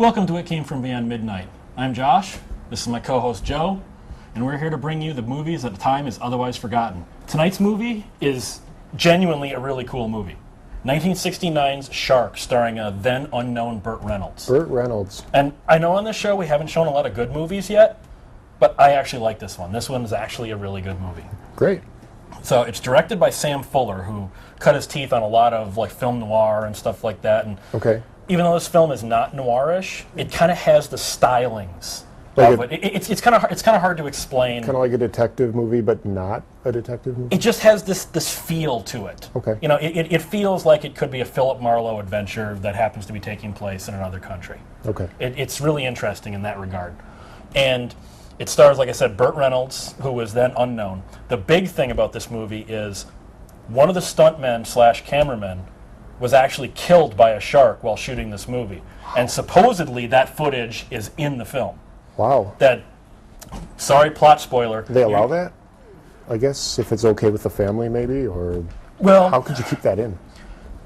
Welcome to It Came From Beyond Midnight. I'm Josh, this is my co-host Joe, and we're here to bring you the movies that time is otherwise forgotten. Tonight's movie is genuinely a really cool movie. 1969's Shark, starring a then unknown Burt Reynolds. Burt Reynolds. And I know on this show we haven't shown a lot of good movies yet, but I actually like this one. This one is actually a really good movie. Great. So it's directed by Sam Fuller, who cut his teeth on a lot of like film noir and stuff like that. And Okay. even though this film is not noirish, it kind of has the stylings Like of it. It's kind of hard to explain. Kind of like a detective movie, but not a detective movie? It just has this feel to it. Okay. You know, it feels like it could be a Philip Marlowe adventure that happens to be taking place in another country. Okay. It's really interesting in that regard. And it stars, like I said, Burt Reynolds, who was then unknown. The big thing about this movie is one of the stuntmen / cameramen was actually killed by a shark while shooting this movie. And supposedly that footage is in the film. Wow. Sorry, plot spoiler. They allow that? I guess if it's okay with the family, maybe, or Well, how could you keep that in?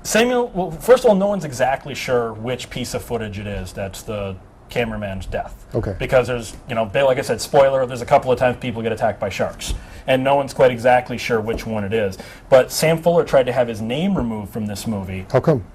well, first of all, no one's exactly sure which piece of footage it is that's the cameraman's death. Okay. Because there's, like I said, spoiler, there's a couple of times people get attacked by sharks. And no one's quite exactly sure which one it is. But Sam Fuller tried to have his name removed from this movie. How come?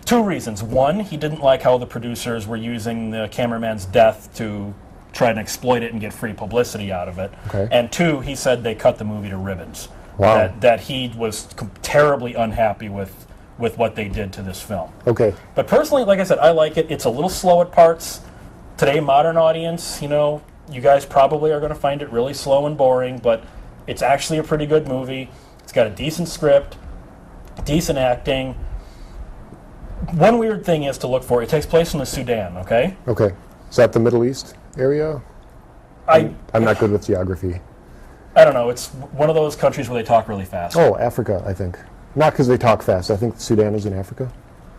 Two reasons. One, he didn't like how the producers were using the cameraman's death to try and exploit it and get free publicity out of it. Okay. And two, he said they cut the movie to ribbons. Wow. That he was terribly unhappy with what they did to this film. Okay. But personally, like I said, I like it. It's a little slow at parts. Today, modern audience, you guys probably are going to find it really slow and boring, but it's actually a pretty good movie. It's got a decent script, decent acting. One weird thing is to look for, it takes place in the Sudan, okay? Okay. Is that the Middle East area? I'm not good with geography. I don't know. It's one of those countries where they talk really fast. Oh, Africa, I think. Not because they talk fast. I think Sudan is in Africa.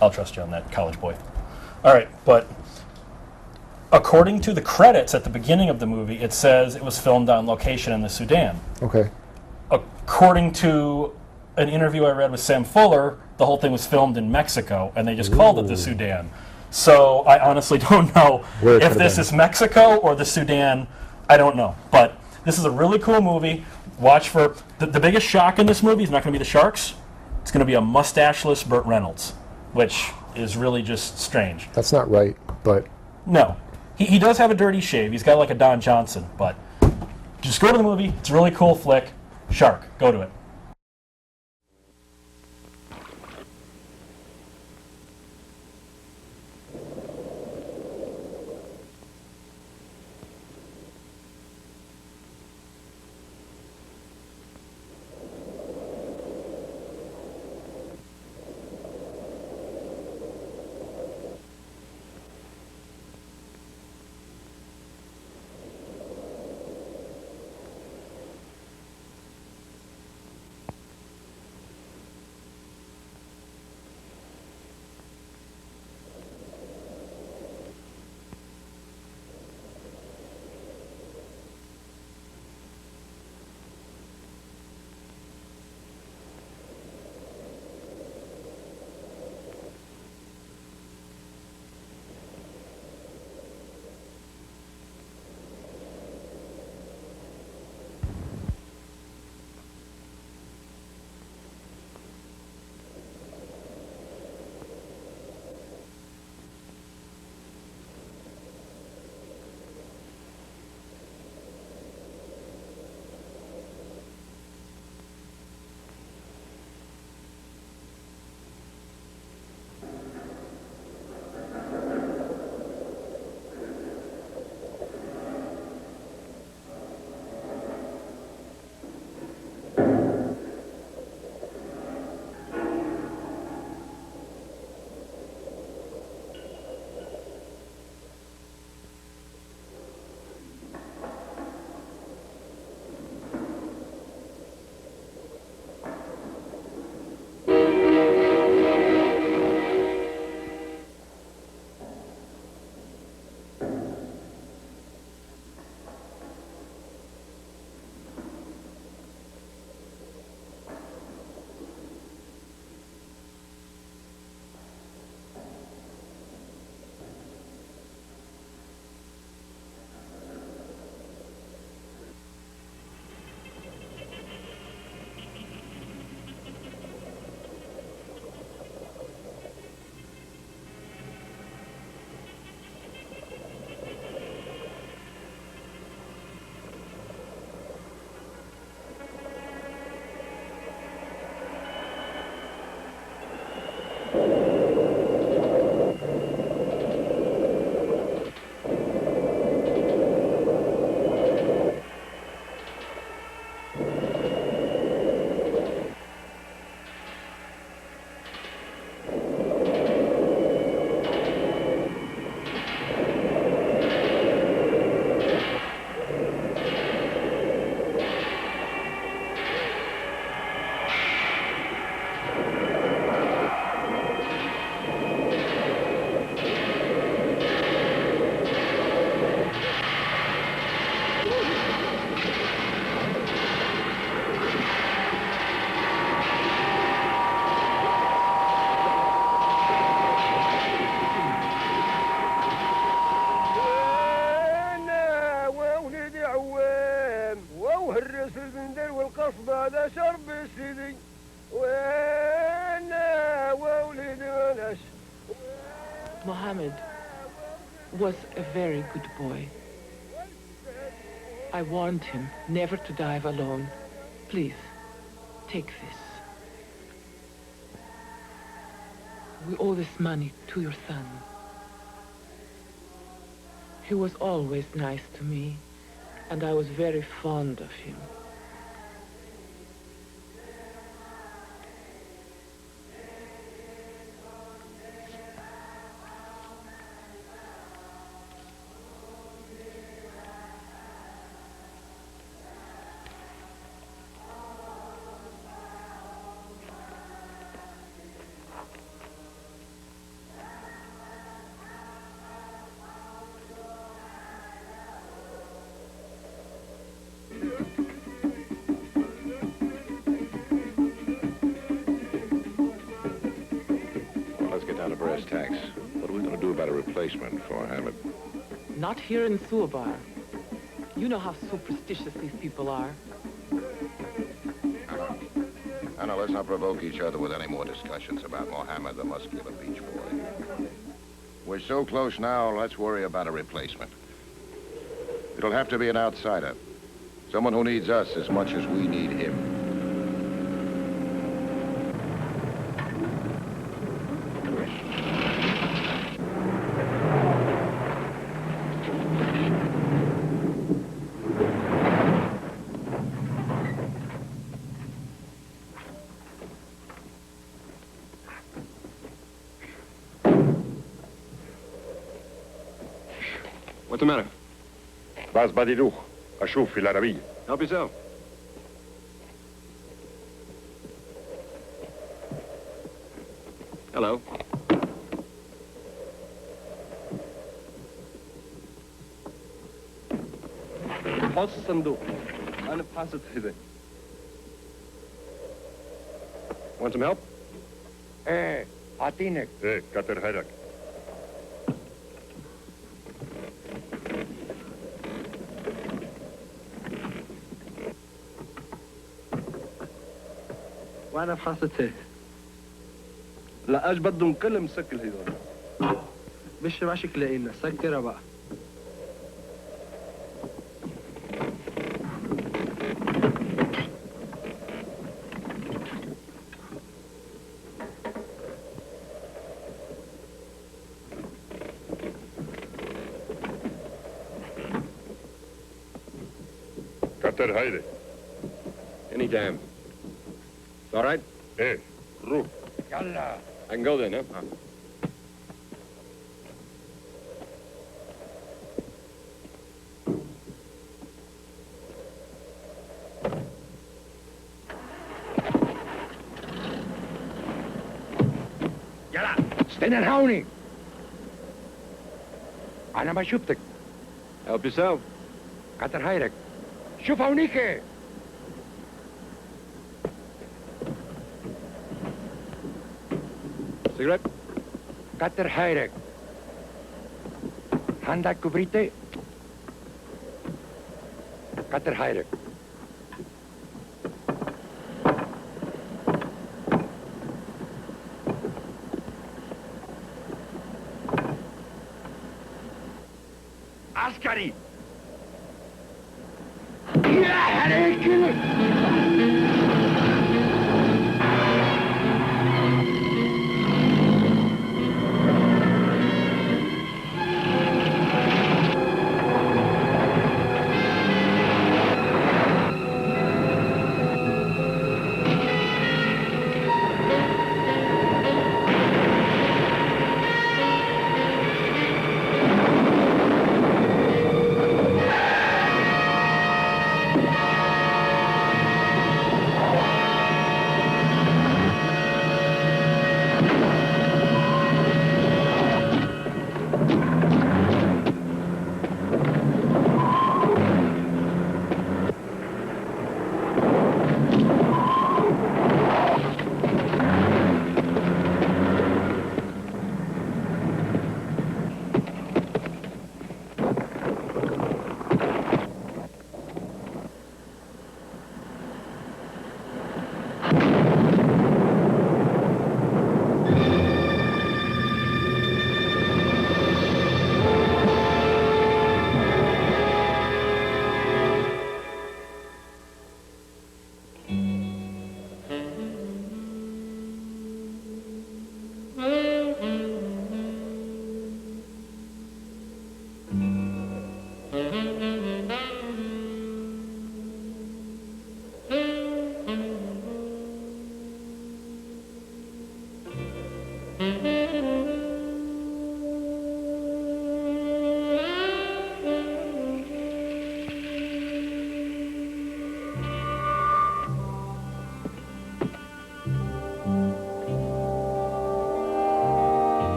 I'll trust you on that, college boy. All right, but according to the credits at the beginning of the movie, it says it was filmed on location in the Sudan. Okay. According to an interview I read with Sam Fuller, the whole thing was filmed in Mexico, and they just called it the Sudan. So I honestly don't know if this is Mexico or the Sudan. I don't know. But this is a really cool movie. Watch for... The biggest shock in this movie is not going to be the sharks. It's going to be a mustacheless Burt Reynolds, which is really just strange. That's not right, but... No. He does have a dirty shave. He's got like a Don Johnson, but just go to the movie. It's a really cool flick. Shark. Go to it. اقف بعد شرب السيدي وانا وولد ونش. Mohammed was a very good boy. I warned him never to dive alone. Please, take this. We owe this money to your son. He was always nice to me, and I was very fond of him. Brass tacks. What are we going to do about a replacement for Hammett? Not here in Suabar. You know how superstitious these people are. Now, let's not provoke each other with any more discussions about Mohammed, the muscular beach boy. We're so close now, let's worry about a replacement. It'll have to be an outsider. Someone who needs us as much as we need him. What's the matter? باز بديدوخ أشوف في العربية. Help yourself. Hello. حط الصندوق. أنا بحاسة هذا. Want some help? إيه أعطينك. إيه كتر هيدك. وانا بحاسته لا ايش بدهم كل مسكر هذول مش ماشي تلاقينا سكرها بقى كتر هيدي. Anytime. All right? إيه روح. I can go then, huh? يلا استنى هوني. أنا ما شفتك. Help yourself. كتر هيدك. شوف هونيك. Cigarette? كتر خيرك. عندك كبريتي؟ كتر خيرك. عسكري. يا عليك.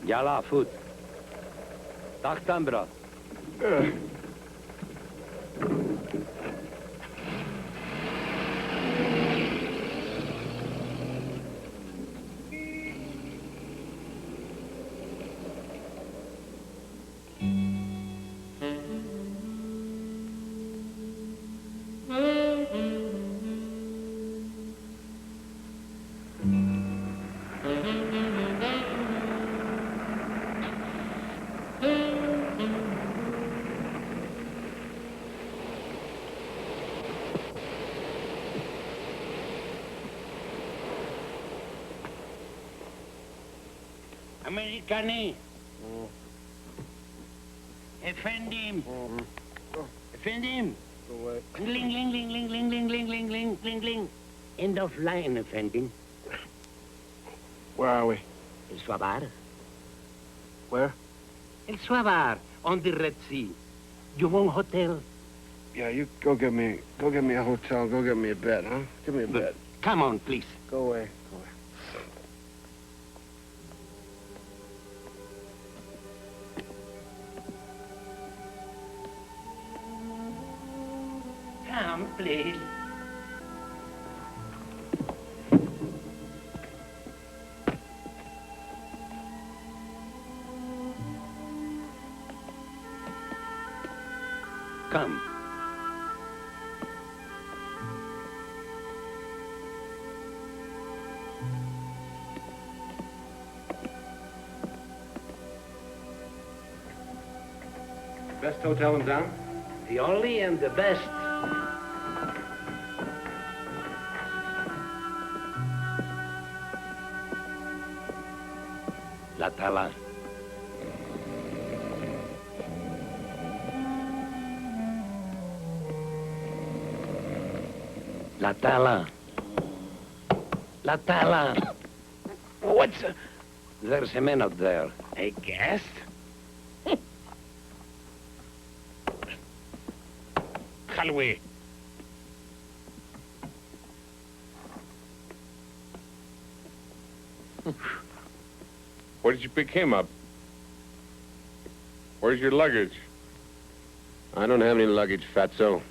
Yalla, food. Dachtambra. Amerikani. Efendim. Efendim. Ling, ling, ling, ling, ling, ling, ling, ling, ling, ling, ling. End of line, efendim. Where are we? El Swabar. Where? El Swabar, on the Red Sea. You want hotel? Yeah, you go get me a hotel. Go get me a bed, huh? Give me a bed. Come on, please. Go away. Go away. Come, please. Come. Best hotel in town? The only and the best. La Tala. La Tala. La Tala. What's... There's a man out there. A guest? Hadley. Where did you pick him up? Where's your luggage? I don't have any luggage, fatso.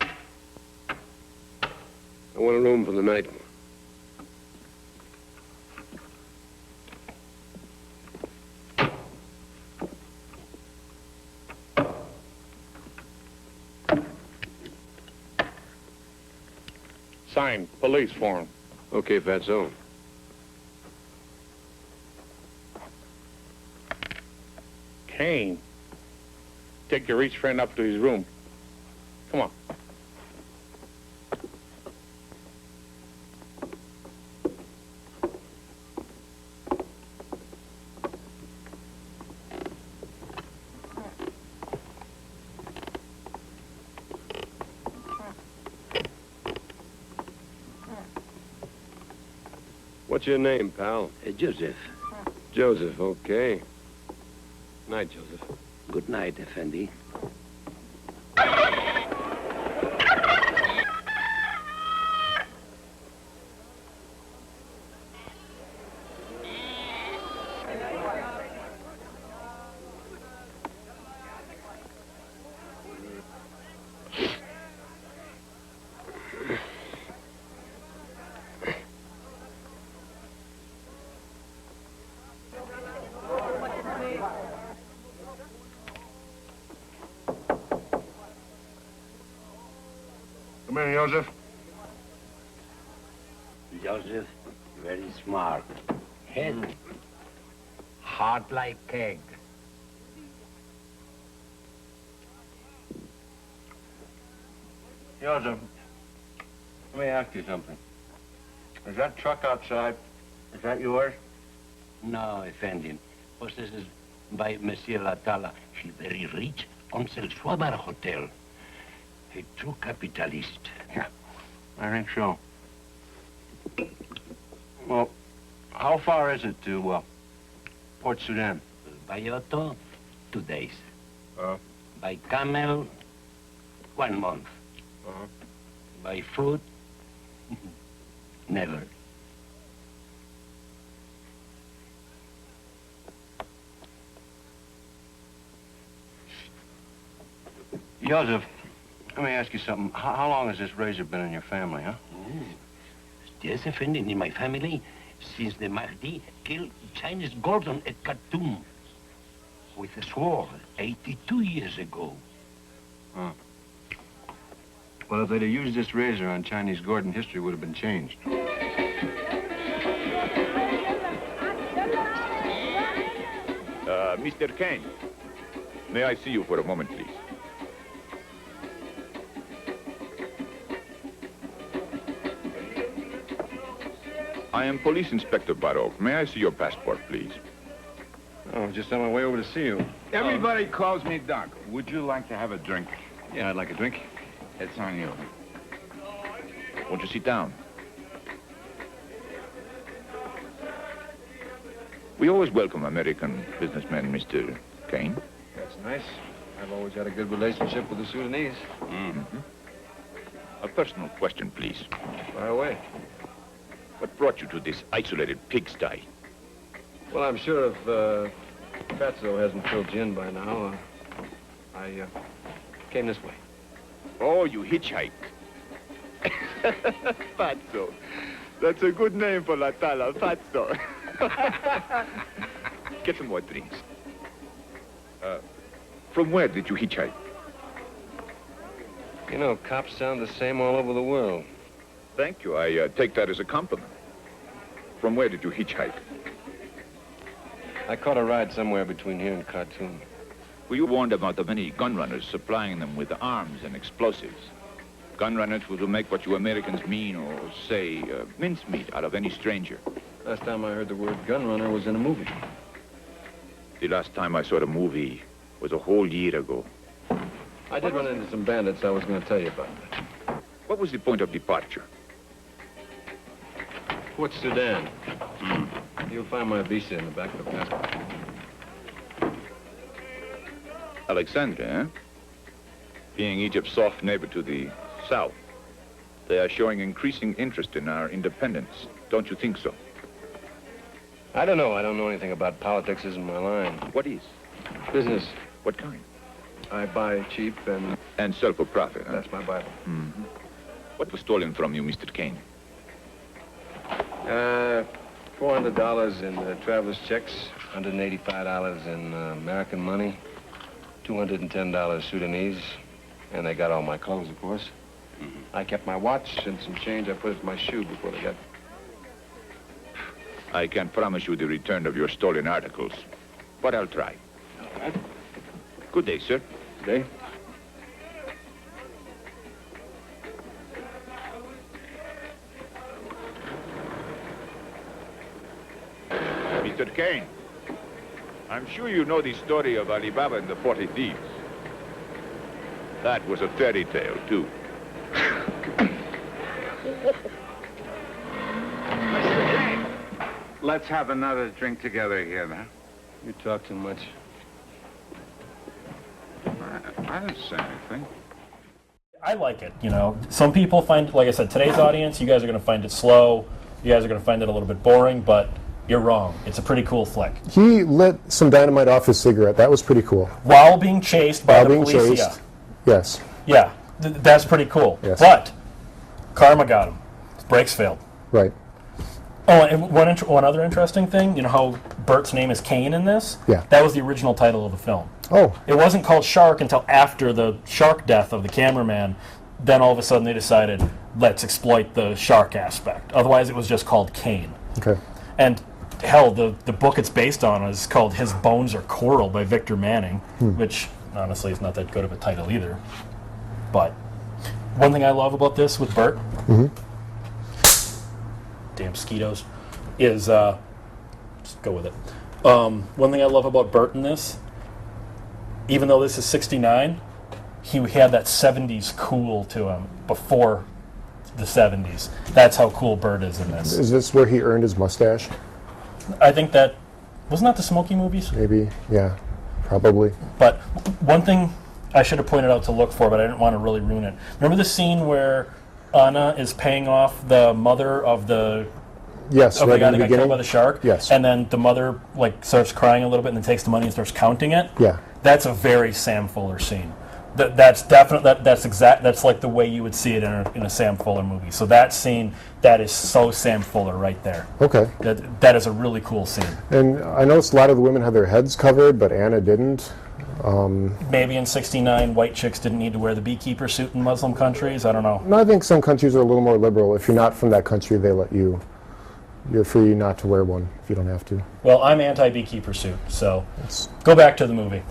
I want a room for the night. Sign, police form. Okay, fatso. Kane, take your rich friend up to his room. Come on. What's your name, pal? Joseph. Joseph, okay. Night, Joseph. Good night, Effendi. Come in, Joseph. Joseph, very smart. Head, hard like keg. Joseph, let me ask you something. Is that truck outside, is that yours? No, Effendi. Possessed by Monsieur Latala. He very rich on the Swabar Hotel. A true capitalist. Yeah, I think so. Well, how far is it to Port Sudan? By auto, 2 days. Uh, By camel, 1 month. Uh-huh. By foot, never. Joseph, let me ask you something. How long has this razor been in your family, huh? There's a friend in my family since the Mahdi killed Chinese Gordon at Khartoum with a sword 82 years ago. Well, if they'd have used this razor on Chinese Gordon, history would have been changed. Mr. Kane, may I see you for a moment, please? I am Police Inspector Baroque. May I see your passport, please? Oh, just on my way over to see you. Everybody calls me Doc. Would you like to have a drink? Yeah, I'd like a drink. It's on you. Won't you sit down? We always welcome American businessmen, Mr. Kane. That's nice. I've always had a good relationship with the Sudanese. A personal question, please. Fire away. What brought you to this isolated pigsty? Well, I'm sure if Fatso hasn't filled you in by now, I came this way. Oh, you hitchhiked. Fatso. That's a good name for La Tala, Fatso. Get some more drinks. From where did you hitchhike? You know, cops sound the same all over the world. Thank you. I take that as a compliment. From where did you hitchhike? I caught a ride somewhere between here and Khartoum. Were you warned about the many gun runners supplying them with arms and explosives? Gun runners who will make what you Americans mean or say mincemeat out of any stranger. Last time I heard the word gun runner was in a movie. The last time I saw the movie was a whole year ago. I did run into some bandits. I was going to tell you about that. What was the point of departure? Port Sudan. You'll find my visa in the back of the passport. Alexandria, eh? Being Egypt's soft neighbor to the south, they are showing increasing interest in our independence. Don't you think so? I don't know. I don't know anything about politics. Isn't my line. What is? Business. What kind? I buy cheap and... And sell for profit, huh? That's my Bible. Mm-hmm. What was stolen from you, Mr. Kane? $400 in traveler's checks, $185 in American money, $210 Sudanese, and they got all my clothes, of course. I kept my watch and some change. I put it in my shoe before they got... I can't promise you the return of your stolen articles, but I'll try. All right. Good day, sir. Good day. Mr. Kane, I'm sure you know the story of Alibaba and the 40 Thieves. That was a fairy tale, too. Mr. Kane, let's have another drink together here now. You talk too much. I didn't say anything. I like it, you know. Some people find, like I said, today's audience, you guys are going to find it slow. You guys are going to find it a little bit boring, but you're wrong. It's a pretty cool flick. He lit some dynamite off his cigarette. That was pretty cool. While being chased by the police. Chased. Yeah. Yes. Yeah, that's pretty cool. Yes. But karma got him. Brakes failed. Right. Oh, and one other interesting thing, you know how Bert's name is Kane in this? Yeah. That was the original title of the film. Oh. It wasn't called Shark until after the shark death of the cameraman. Then all of a sudden they decided, let's exploit the shark aspect. Otherwise it was just called Kane. Okay. And hell, the book it's based on is called His Bones Are Coral by Victor Manning, which honestly is not that good of a title either. But one thing I love about this with Bert, damn mosquitoes, is, just go with it. One thing I love about Bert in this, even though this is 69, he had that 70s cool to him before the 70s. That's how cool Bert is in this. Is this where he earned his mustache? I think that, wasn't that the Smokey movies? Maybe, yeah, probably. But one thing I should have pointed out to look for, but I didn't want to really ruin it. Remember the scene where Anna is paying off the mother of the Yes, of right the guy in that the got killed beginning? by the shark? Yes. And then the mother like starts crying a little bit and then takes the money and starts counting it? Yeah. That's a very Sam Fuller scene. That's definitely that's like the way you would see it in a Sam Fuller movie. So that scene, that is so Sam Fuller right there. Okay. That is a really cool scene. And I noticed a lot of the women had their heads covered, but Anna didn't. Maybe in '69, white chicks didn't need to wear the beekeeper suit in Muslim countries. I don't know. No, I think some countries are a little more liberal. If you're not from that country, they let you. You're free not to wear one if you don't have to. Well, I'm anti-beekeeper suit, so go back to the movie.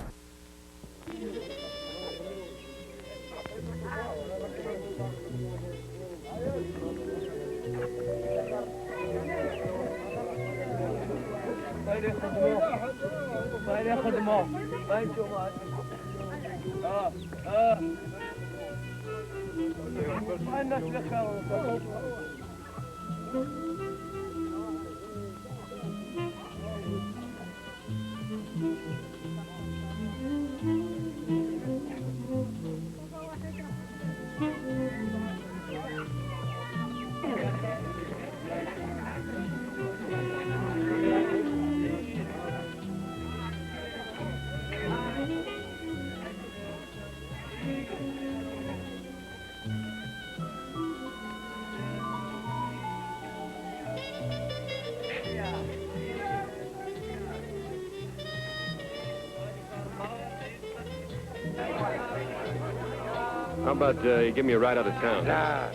How about you give me a ride out of town? Nah.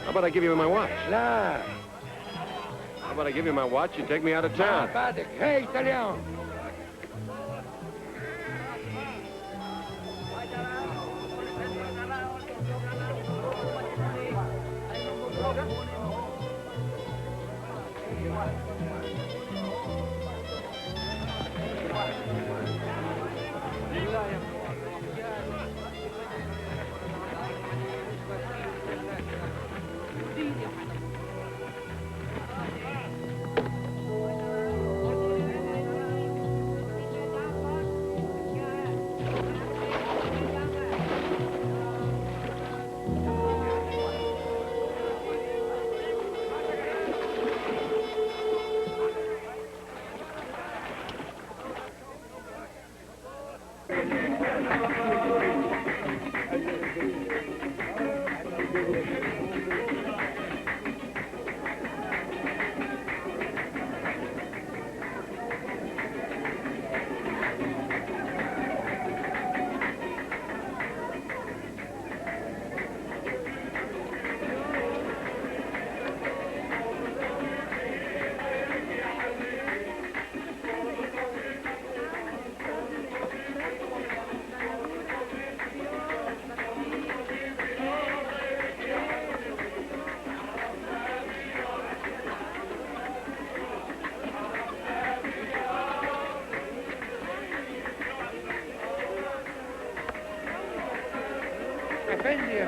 How about I give you my watch? Nah. How about I give you my watch and take me out of town? Hey, Italiano.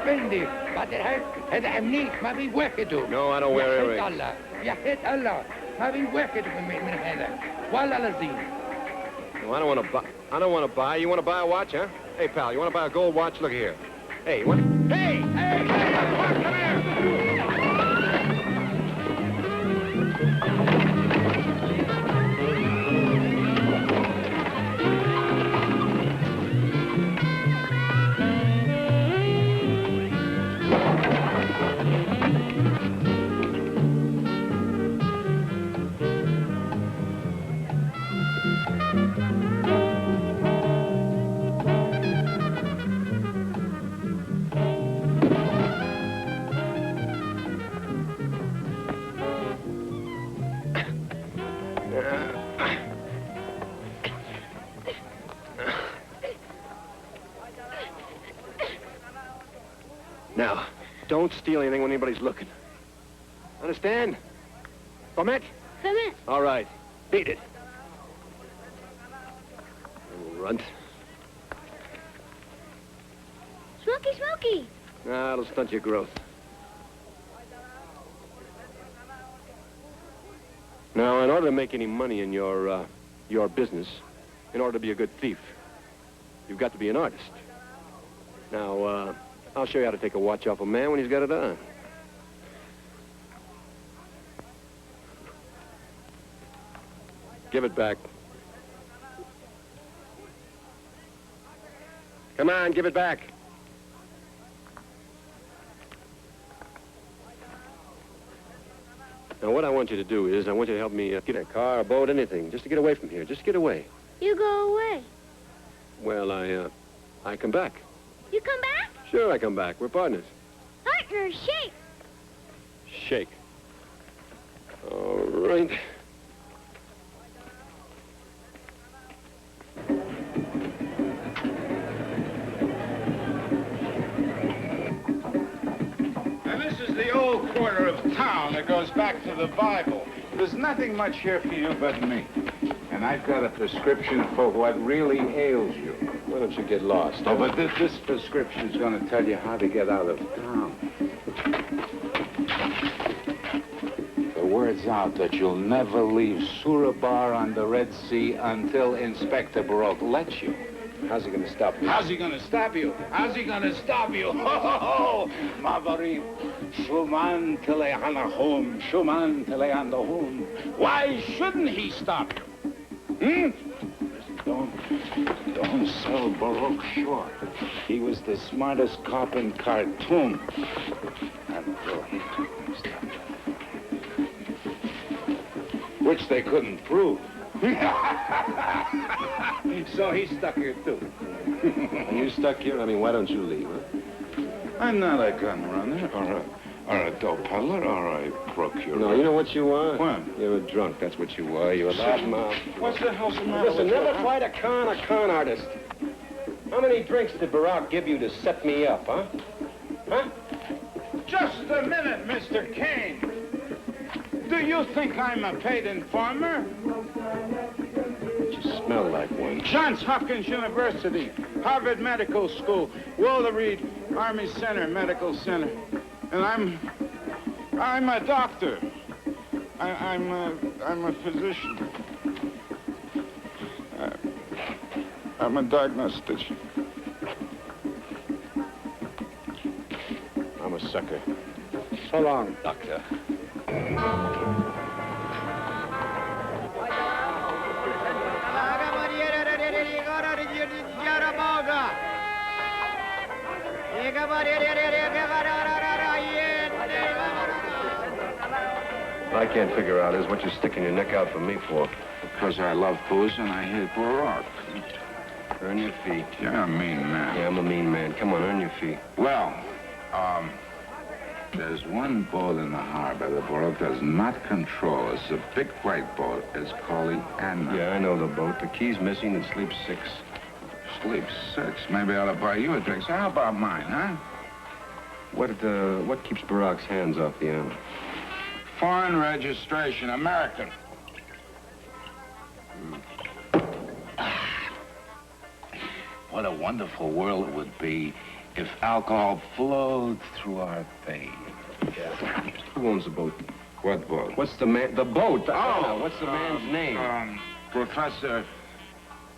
افندي بعد الحج هذا عمليك ما بيوحدوا. No, I don't wear earrings. يا الله يا حيط الله ما بيوحدوا من هذا والله لازم. No, I don't want to buy. You want to buy a watch, huh? Hey, pal, you want to buy a gold watch? Look here. Hey, what? Hey! Hey! Come here! Now, don't steal anything when anybody's looking. Understand? Comet? Comet. All right. Beat it. Little runt. Smoky, Smoky. Nah, it'll stunt your growth. Now, in order to make any money in your business, in order to be a good thief, you've got to be an artist. Now, I'll show you how to take a watch off a man when he's got it on. Give it back. Come on, give it back. Now, what I want you to do is, I want you to help me get a car, a boat, anything, just to get away from here. Just to get away. You go away. Well, I come back. You come back? Sure, I come back. We're partners. Partners, shake. Shake. All right. And this is the old quarter of town that goes back to the Bible. There's nothing much here for you but me. And I've got a prescription for what really ails you. Why don't you get lost? Oh, but this prescription is going to tell you how to get out of town. The word's out that you'll never leave Surabar on the Red Sea until Inspector Baroque lets you. How's he going to stop me? How's he going to stop you? How's he going to stop you? Ho, ho, ho! Mavari, Shuman Telehanahum, Shuman Telehanahum. Why shouldn't he stop you? Don't sell Baroque short. He was the smartest cop in Khartoum. Until he stopped you. Which they couldn't prove. So he stuck here, too. And you stuck here? I mean, why don't you leave, huh? I'm not a gun runner, or a dope peddler, or a procurator. No, you know what you are? What? You're a drunk, that's what you are. You're a loudmouth. What's the hell's the matter Listen, with you, never huh? fight a con artist. How many drinks did Baroque give you to set me up, huh? Huh? Just a minute, Mr. Kane. Do you think I'm a paid informer? You smell like one. Johns Hopkins University, Harvard Medical School, Walter Reed Army Center, Medical Center. And I'm a doctor. I'm a physician. I'm a diagnostician. I'm a sucker. So long, doctor. I can't figure out is what you're sticking your neck out for me for. Because I love booze and I hate Baroque. Earn your fee. You're a mean man. Yeah, I'm a mean man. Come on, earn your fee. Well, there's one boat in the harbor that Baroque does not control. It's a big white boat. It's called the Anna. Yeah, I know the boat. The key's missing and sleeps 6. Sleeps 6. Maybe I ought to buy you a drink. So how about mine, huh? What keeps Baroque's hands off the Anna? Foreign registration, American. What a wonderful world it would be if alcohol flowed through our veins. Yeah. Who owns the boat? What boat? What's the man? The boat. The Anna. What's the man's name? Professor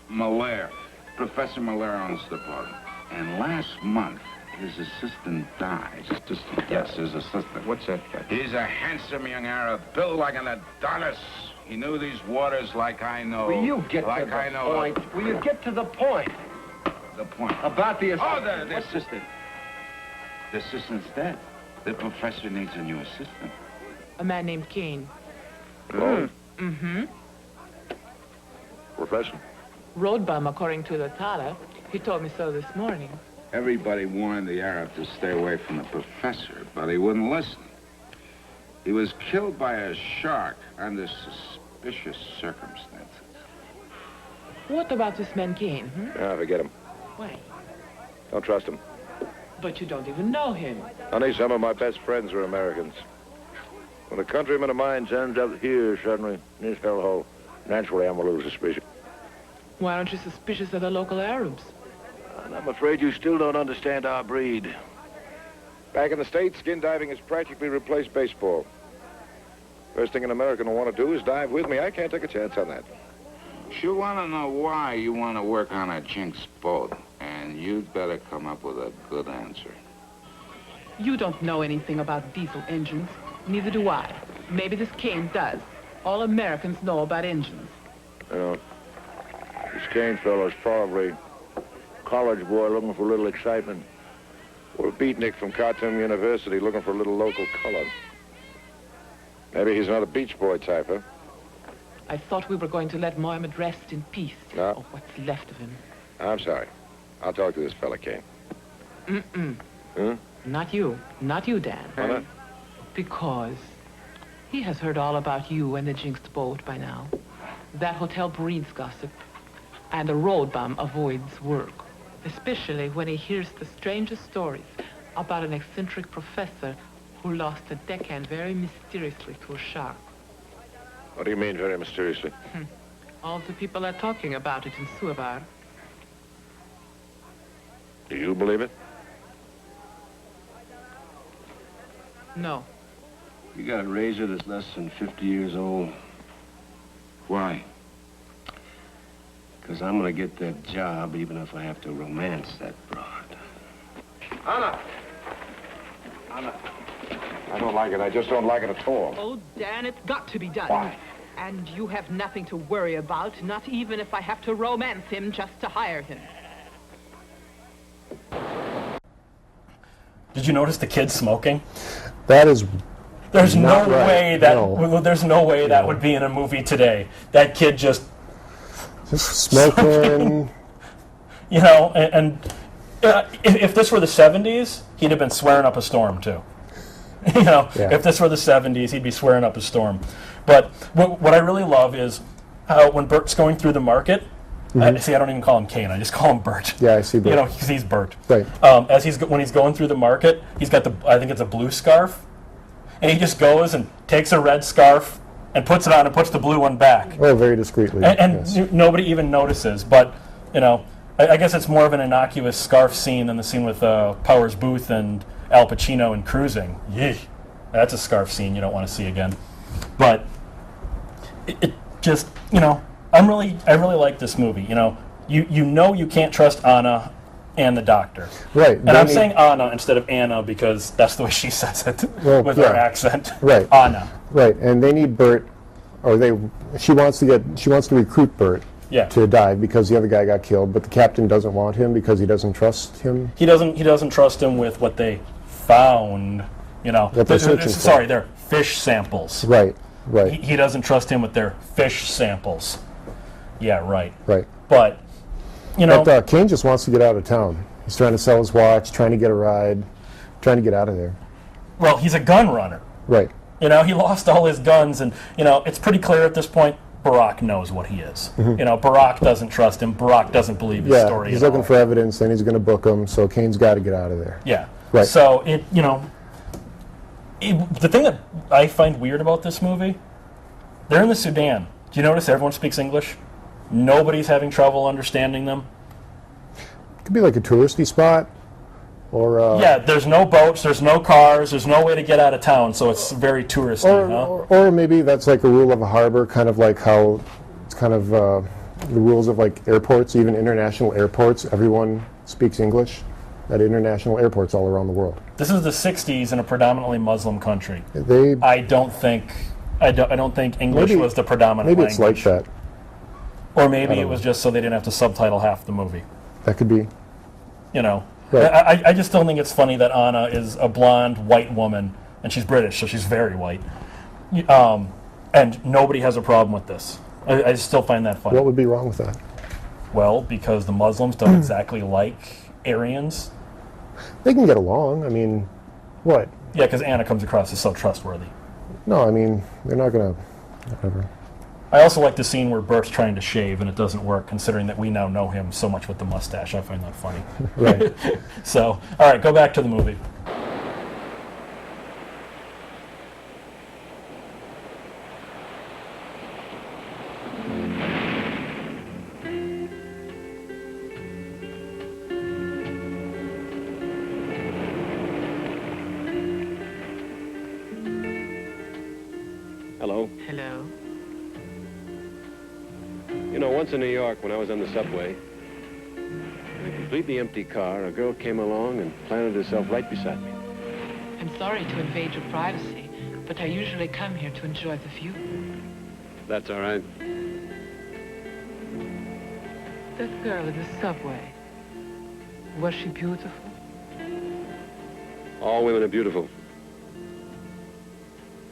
Malaire. Professor Malaire owns the boat. And last month, his assistant died. Assistant? Yes, his assistant. What's that guy? He's a handsome young Arab, built like an Adonis. He knew these waters like I know. Will you get like to the I know point? Will you get to the point? The point. About the assistant. Oh, the What's assistant. The assistant's dead. The professor needs a new assistant. A man named Kane. Oh. Mm-hmm. Profession? Road bum, according to the Tala. He told me so this morning. Everybody warned the Arab to stay away from the professor, but he wouldn't listen. He was killed by a shark under suspicious circumstances. What about this man Kane? Ah, forget him. Why? Don't trust him. But you don't even know him. Honey, some of my best friends are Americans. When a countryman of mine turns up here suddenly in this hellhole, naturally I'm a little suspicious. Why aren't you suspicious of the local Arabs? And I'm afraid you still don't understand our breed. Back in the States, skin diving has practically replaced baseball. First thing an American will want to do is dive with me. I can't take a chance on that. You want to know why you want to work on a Jinx boat, and you'd better come up with a good answer. You don't know anything about diesel engines. Neither do I. Maybe this Kane does. All Americans know about engines. You know, this Kane fellow's probably college boy looking for a little excitement. Or a beatnik from Khartoum University looking for a little local color. Maybe he's not a beach boy type, huh? I thought we were going to let Mohammed rest in peace. No. Or what's left of him. I'm sorry. I'll talk to this fella, Kane. Mm-mm. Huh? Not you. Not you, Dan. Why not? Because he has heard all about you and the jinxed boat by now. That hotel breeds gossip. And a road bum avoids work. Especially when he hears the strangest stories about an eccentric professor who lost a deckhand very mysteriously to a shark. What do you mean, very mysteriously? All the people are talking about it in Suavar. Do you believe it? No. You got a razor that's less than 50 years old. Why? Because I'm going to get that job even if I have to romance that broad. Anna! Anna. I don't like it. I just don't like it at all. Oh, Dan, it's got to be done. Why? And you have nothing to worry about, not even if I have to romance him just to hire him. Did you notice the kid smoking? That is. There's no not right. way that No. there's no way that would be in a movie today. That kid just smoking. You know, and if this were the 70s, he'd have been swearing up a storm too. You know, if this were the 70s, he'd be swearing up a storm. But what I really love is how when Bert's going through the market, see, I don't even call him Kane. I just call him Bert. Yeah, I see Bert. You know, because he's Bert. Right. As when he's going through the market, he's got I think it's a blue scarf, and he just goes and takes a red scarf and puts it on and puts the blue one back. Oh, very discreetly. And yes. Nobody even notices. But you know, I guess it's more of an innocuous scarf scene than the scene with Powers Booth and Al Pacino in Cruising. Yee, that's a scarf scene you don't want to see again. But it just, you know, I really like this movie. You know, you know you can't trust Anna and the doctor. Right. And I'm saying Anna instead of Anna because that's the way she says it with her accent. Right. Anna. Right. And they need Bert, or she wants to recruit Bert to dive because the other guy got killed, but the captain doesn't want him because he doesn't trust him. He doesn't trust him with what they found. You know, they're fish samples. Right. Right. He doesn't trust him with their fish samples. Yeah, right. Right. But, you know... But Kane just wants to get out of town. He's trying to sell his watch, trying to get a ride, trying to get out of there. Well, he's a gun runner. Right. You know, he lost all his guns, and, you know, it's pretty clear at this point Barack knows what he is. Mm-hmm. You know, Barack doesn't trust him. Barack doesn't believe his story he's at looking all. for evidence, and he's going to book him, so Kane's got to get out of there. Yeah. Right. So, the thing that I find weird about this movie, they're in the Sudan. Do you notice everyone speaks English? Nobody's having trouble understanding them. It could be like a touristy spot, or yeah. There's no boats, there's no cars, there's no way to get out of town, so it's very touristy. Or maybe that's like a rule of a harbor, kind of like how it's kind of the rules of like airports, even international airports. Everyone speaks English at international airports all around the world. This is the '60s in a predominantly Muslim country. I don't think English was the predominant language. Maybe it's like that. Or maybe it was just so they didn't have to subtitle half the movie. That could be. You know, right. I just don't think it's funny that Anna is a blonde white woman, and she's British, so she's very white. And nobody has a problem with this. I still find that funny. What would be wrong with that? Well, because the Muslims don't exactly like Aryans. They can get along. I mean, what? Yeah, because Anna comes across as so trustworthy. No, I mean, they're not going to... Whatever. I also like the scene where Bert's trying to shave and it doesn't work, considering that we now know him so much with the mustache. I find that funny. Right. So, all right, go back to the movie. Hello. Hello. You know, once in New York, when I was on the subway, in a completely empty car, a girl came along and planted herself right beside me. I'm sorry to invade your privacy, but I usually come here to enjoy the view. That's all right. That girl in the subway. Was she beautiful? All women are beautiful.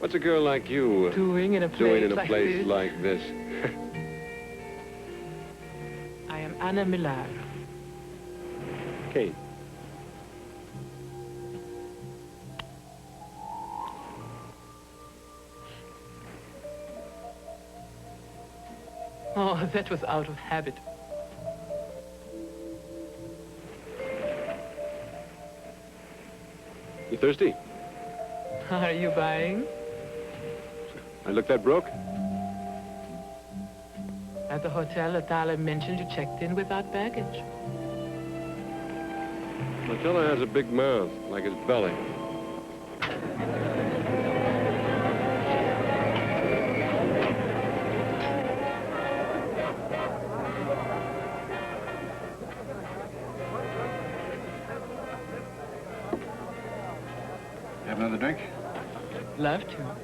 What's a girl like you Doing in a doing place like this? I am Anna Millar. Kate. Oh, that was out of habit. You thirsty? Are you buying? I look that broke? At the hotel, Atala mentioned you checked in without baggage. My fella has a big mouth, like his belly. Have another drink? Love to.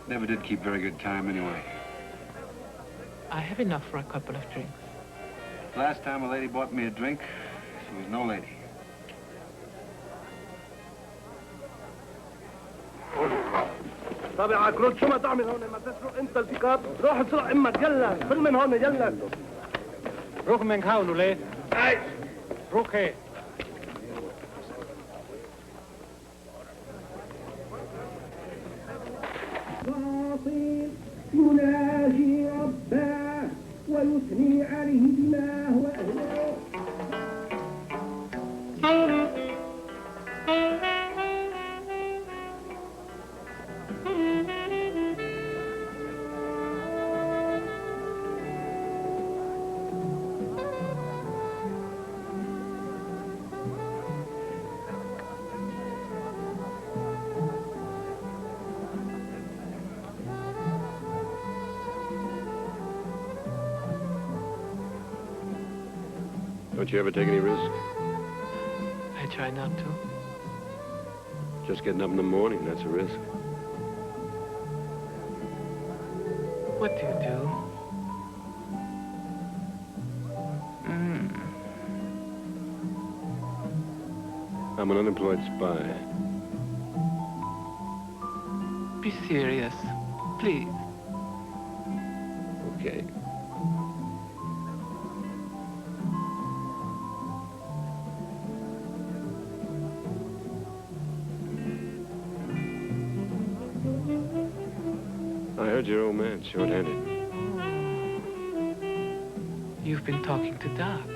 Never did keep very good time anyway. I have enough for a couple of drinks. Last time a lady bought me a drink, she was no lady. طابع كروت شو ما تعمل هون ما تسرق انت البيكاب روح اسرق امك يلا فل من هون يلا روح من هون وليه؟ اي روح هيك يناجي ربه ويثني عليه بما هو أهله Don't you ever take any risk? I try not to. Just getting up in the morning, that's a risk. What do you do? I'm an unemployed spy. Be serious, please. Okay. I heard your old man short-handed. You've been talking to Doc.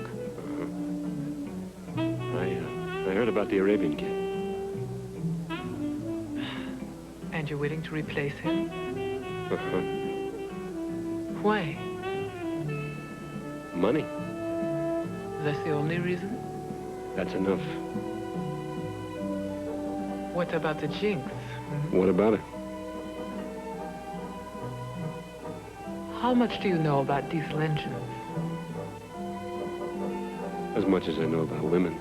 I heard about the Arabian kid. And you're willing to replace him? Why? Money. That's the only reason? That's enough. What about the jinx? What about it? How much do you know about diesel engines? As much as I know about women.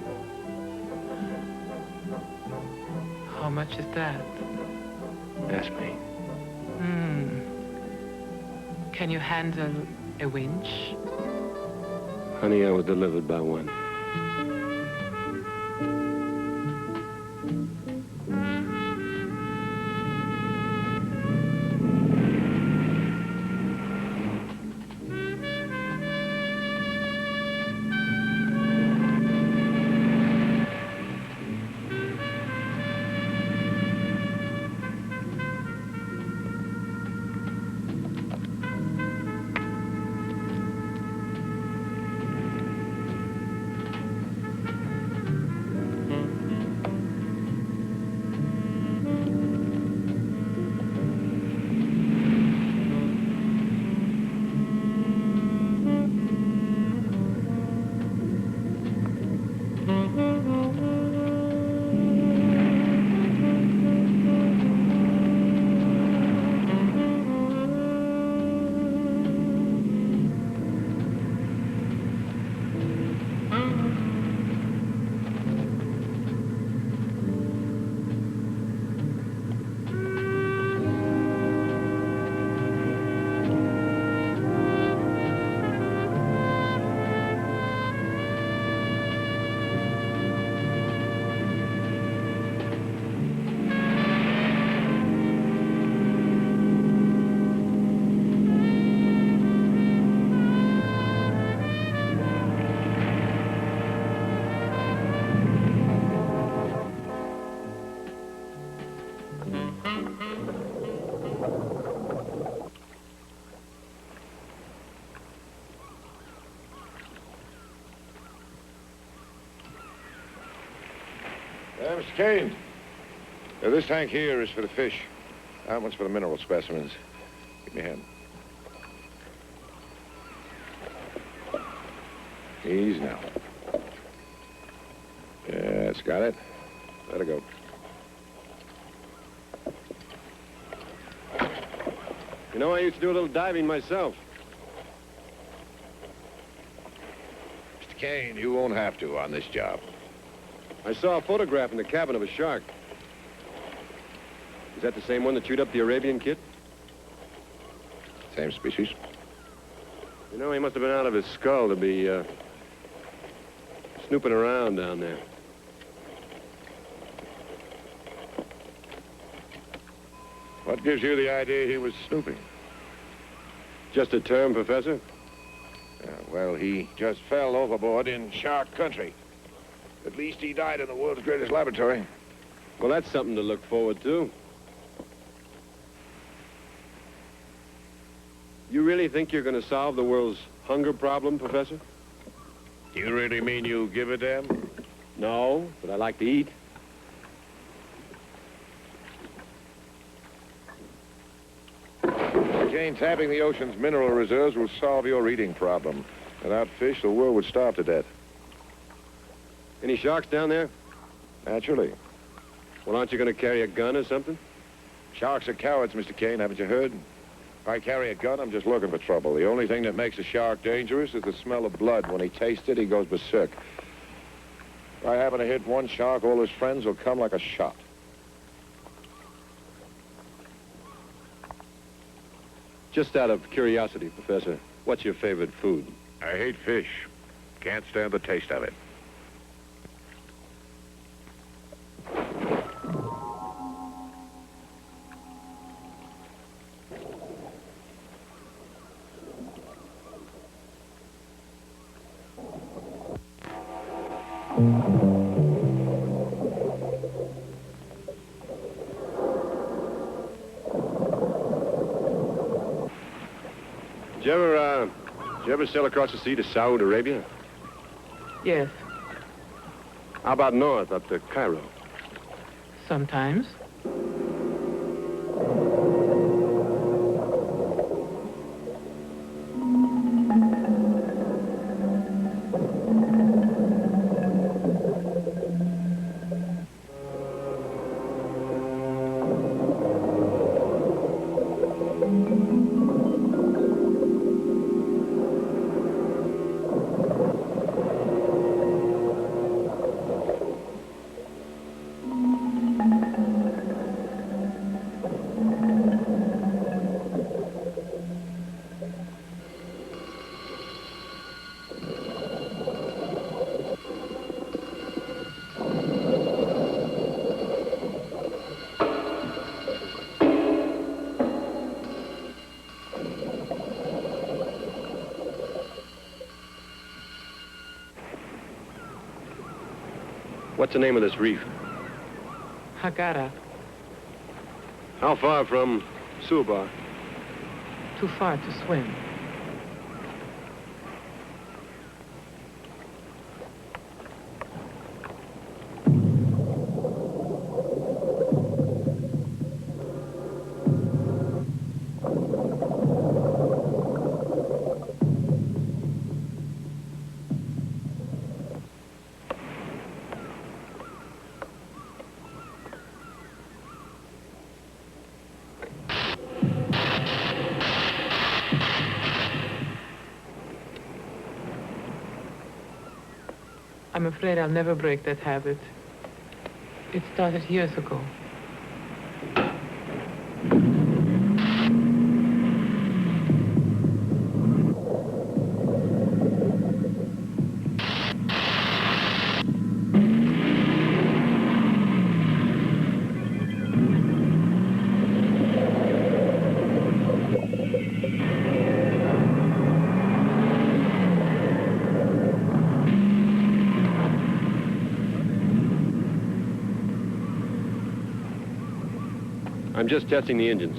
How much is that? Ask me. Can you handle a winch? Honey, I was delivered by one. Mr. Kane. This tank here is for the fish. That one's for the mineral specimens. Give me a hand. Easy now. Yes, got it. Let it go. You know, I used to do a little diving myself. Mr. Kane, you won't have to on this job. I saw a photograph in the cabin of a shark. Is that the same one that chewed up the Arabian kid? Same species. You know, he must have been out of his skull to be, snooping around down there. What gives you the idea he was snooping? Just a term, Professor? Well, he just fell overboard in shark country. At least he died in the world's greatest laboratory. Well, that's something to look forward to. You really think you're going to solve the world's hunger problem, Professor? Do you really mean you give a damn? No, but I like to eat. Kane, tapping the ocean's mineral reserves will solve your eating problem. Without fish, the world would starve to death. Any sharks down there? Naturally. Well, aren't you going to carry a gun or something? Sharks are cowards, Mr. Kane, haven't you heard? If I carry a gun, I'm just looking for trouble. The only thing that makes a shark dangerous is the smell of blood. When he tastes it, he goes berserk. If I happen to hit one shark, all his friends will come like a shot. Just out of curiosity, Professor, what's your favorite food? I hate fish. Can't stand the taste of it. Did you ever sail across the sea to Saudi Arabia? Yes, How about north, up to Cairo? sometimes. What's the name of this reef? Hagara, How far from Subar? too far to swim. I'm afraid I'll never break that habit. It started years ago. I'm just testing the engines.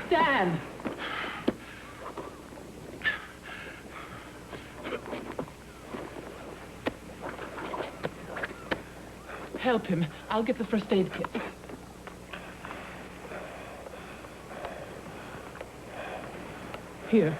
Dan! Help him. I'll get the first aid kit. Here.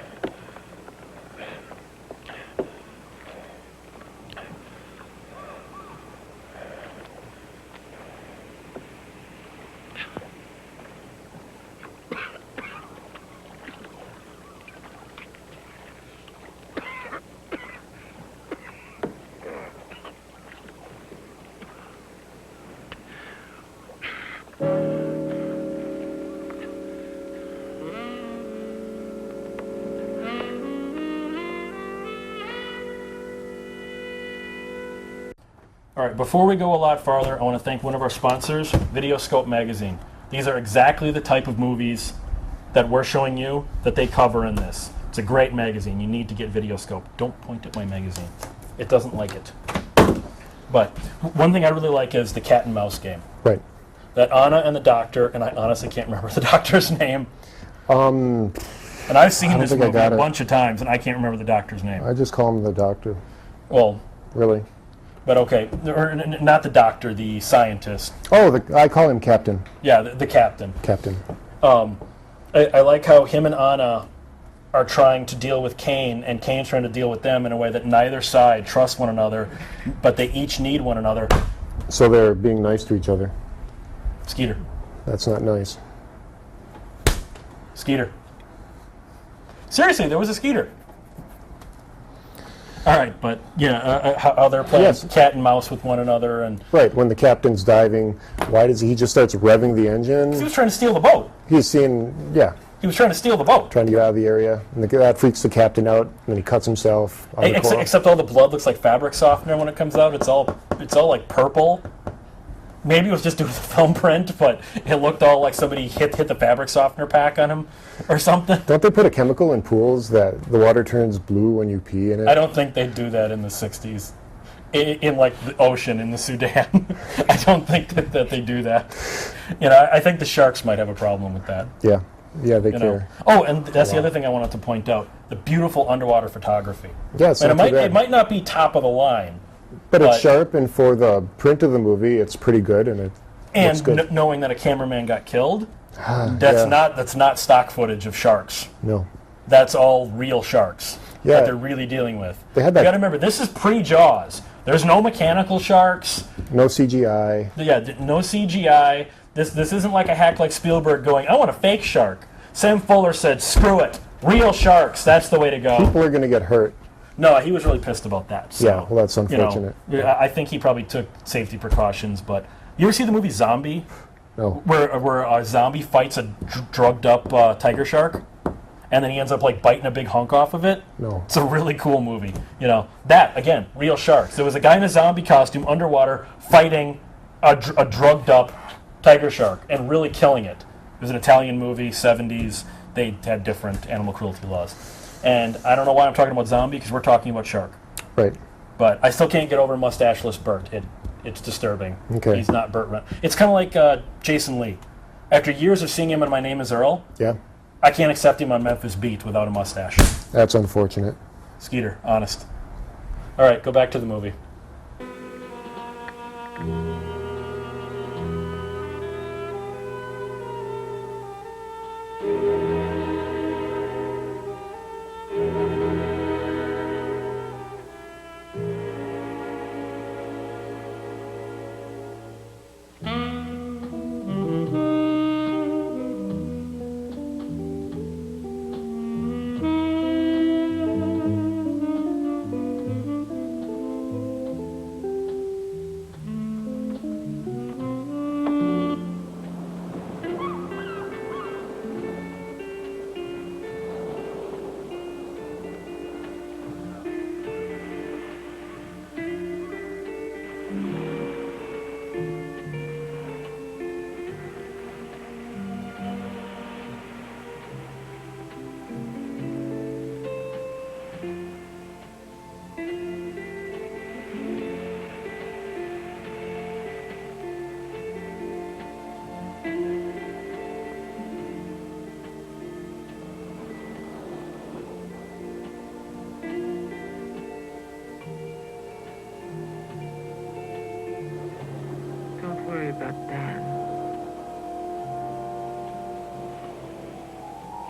All right, before we go a lot farther, I want to thank one of our sponsors, Videoscope Magazine. These are exactly the type of movies that we're showing you that they cover in this. It's a great magazine. You need to get Videoscope. Don't point at my magazine. It doesn't like it. But one thing I really like is the cat and mouse game. Right. That Anna and the doctor, and I honestly can't remember the doctor's name. And I've seen this movie a bunch of times, and I can't remember the doctor's name. I just call him the doctor. Well, really? But okay, or not the doctor, the scientist. Oh, I call him Captain. Yeah, the captain. Captain. I like how him and Anna are trying to deal with Kane, and Kane's trying to deal with them in a way that neither side trusts one another, but they each need one another. So they're being nice to each other. Skeeter. That's not nice. Skeeter. Seriously, there was a Skeeter. All right, but yeah, how they're playing cat and mouse with one another, and right when the captain's diving, why does he just starts revving the engine? He was trying to steal the boat. He's seeing, he was trying to steal the boat, trying to get out of the area, and that freaks the captain out. And then he cuts himself. Except all the blood looks like fabric softener when it comes out. It's all like purple. Maybe it was just due to the film print, but it looked all like somebody hit the fabric softener pack on him or something. Don't they put a chemical in pools that the water turns blue when you pee in it? I don't think they do that in the 60s. In like the ocean in the Sudan. I don't think that they do that. I think the sharks might have a problem with that. Yeah, they care. Oh, and that's the other thing I wanted to point out. The beautiful underwater photography. Yes, and it might not be top of the line. But it's sharp, and for the print of the movie, it's pretty good, and looks good. Knowing that a cameraman got killed, that's not stock footage of sharks. No, that's all real sharks that they're really dealing with. You got to remember, this is pre-Jaws. There's no mechanical sharks. No CGI. Yeah, no CGI. This isn't like a hack like Spielberg going, I want a fake shark. Sam Fuller said, screw it. Real sharks, that's the way to go. People are going to get hurt. No, he was really pissed about that. So, yeah, well, that's unfortunate. I think he probably took safety precautions. But you ever see the movie Zombie? No. Where a zombie fights a drugged up tiger shark, and then he ends up like biting a big hunk off of it? No. It's a really cool movie. That again, real sharks. There was a guy in a zombie costume underwater fighting a drugged up tiger shark and really killing it. It was an Italian movie, 70s. They had different animal cruelty laws. And I don't know why I'm talking about zombie, because we're talking about shark. Right. But I still can't get over mustacheless Bert. It's disturbing. Okay. He's not Burt. It's kind of like Jason Lee. After years of seeing him in My Name is Earl, I can't accept him on Memphis Beat without a mustache. That's unfortunate. Skeeter, honest. All right, go back to the movie.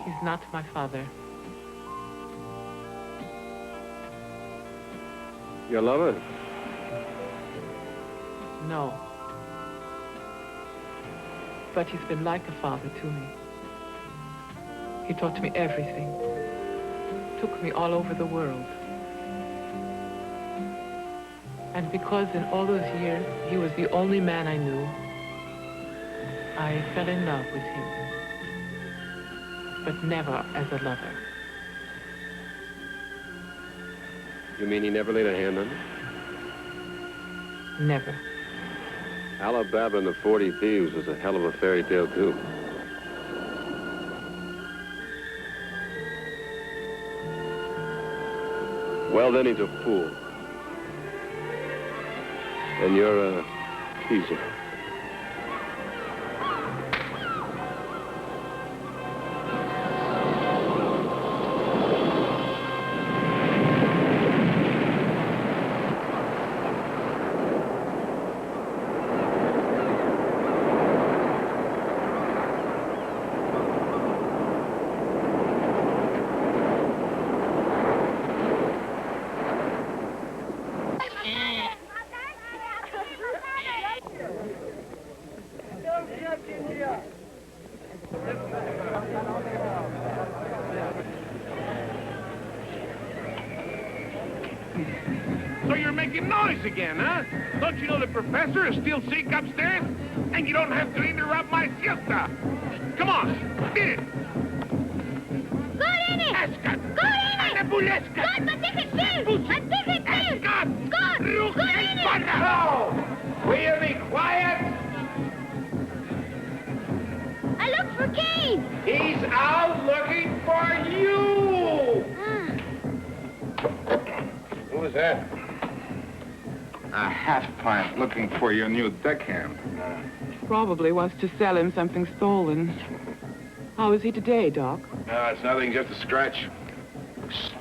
He's not my father. Your lover? No. But he's been like a father to me. He taught me everything. Took me all over the world. And because in all those years he was the only man I knew, I fell in love with him. But never as a lover. You mean he never laid a hand on you? Never. Alabama and the 40 Thieves was a hell of a fairy tale, too. Well, then he's a fool. And you're a teaser. So you're making noise again, huh? Don't you know the professor is still sick upstairs? And you don't have to interrupt my siesta. Come on, get it. Går in it! Askat! Går in it! Anabuleska! God, man tegen veel! Man tegen veel! God! God! Går in it! No! Will you be quiet? I look for Kane! He's out looking for you! Who was that? A half-pint looking for your new deckhand. Probably wants to sell him something stolen. How is he today, Doc? No, it's nothing, just a scratch.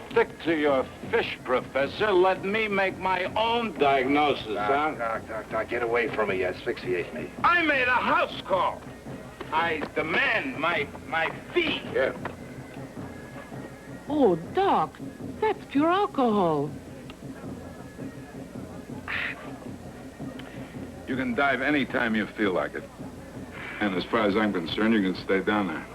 Stick to your fish, Professor. Let me make my own diagnosis, huh? Doc, get away from me. You asphyxiate me. I made a house call. I demand my fee. Yeah. Oh, Doc, that's pure alcohol. You can dive any time you feel like it. And as far as I'm concerned, you can stay down there.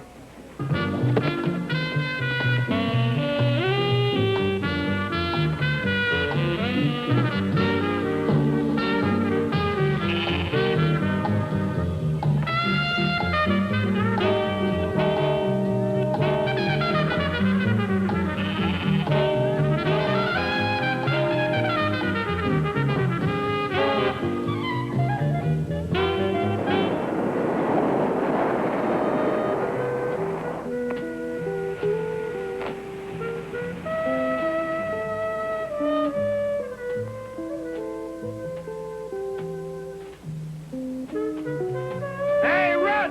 Hey, Russ!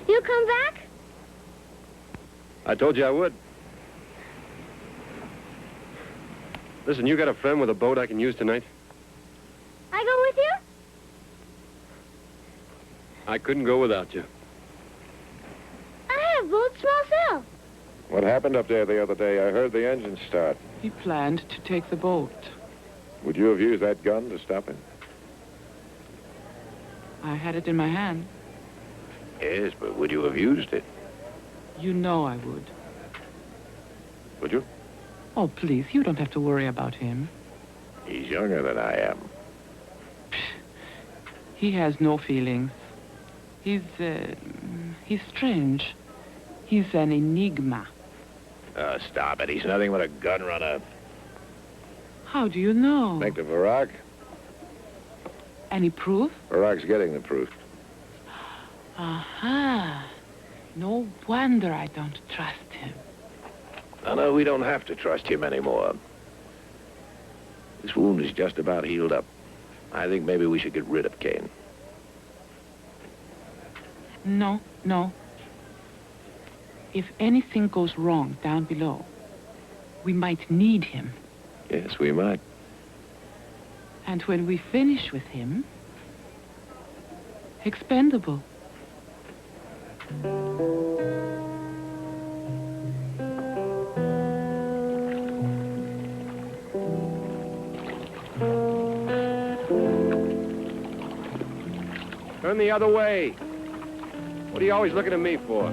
You come back? I told you I would. Listen, you got a friend with a boat I can use tonight? I go with you? I couldn't go without you. I have boat small sail. What happened up there the other day? I heard the engine start. He planned to take the boat. Would you have used that gun to stop him? I had it in my hand. Yes, but would you have used it? You know I would. Would you? Oh, please, you don't have to worry about him. He's younger than I am. He has no feelings. He's strange. He's an enigma. Stop it. He's nothing but a gun runner. How do you know? Think to Varrock? Any proof? Varrock's getting the proof. Aha. No wonder I don't trust him. No, we don't have to trust him anymore. This wound is just about healed up. I think maybe we should get rid of Kane. No, no. If anything goes wrong down below, we might need him. Yes, we might. And when we finish with him, expendable. Turn the other way. What are you always looking at me for?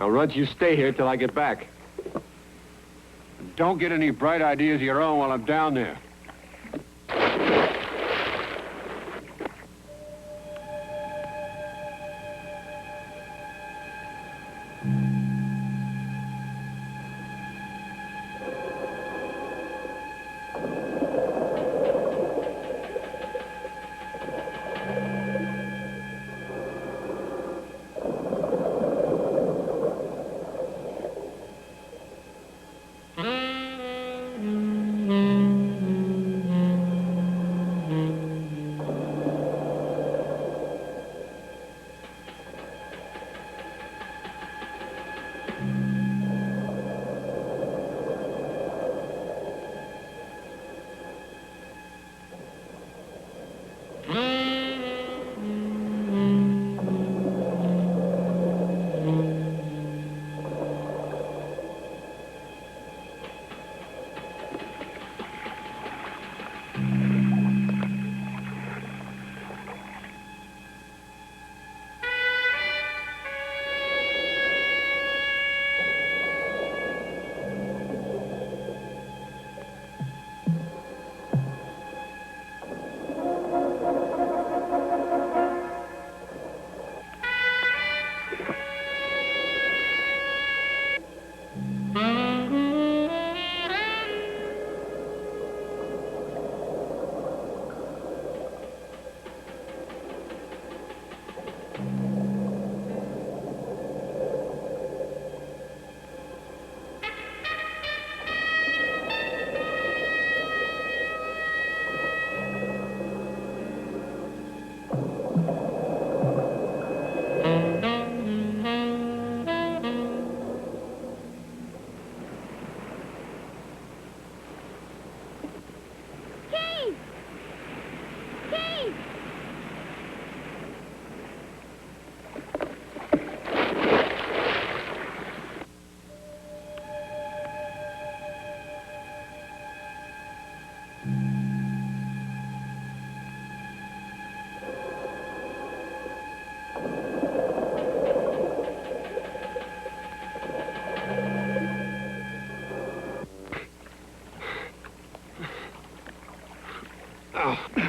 Now, Runt, you stay here till I get back. Don't get any bright ideas of your own while I'm down there.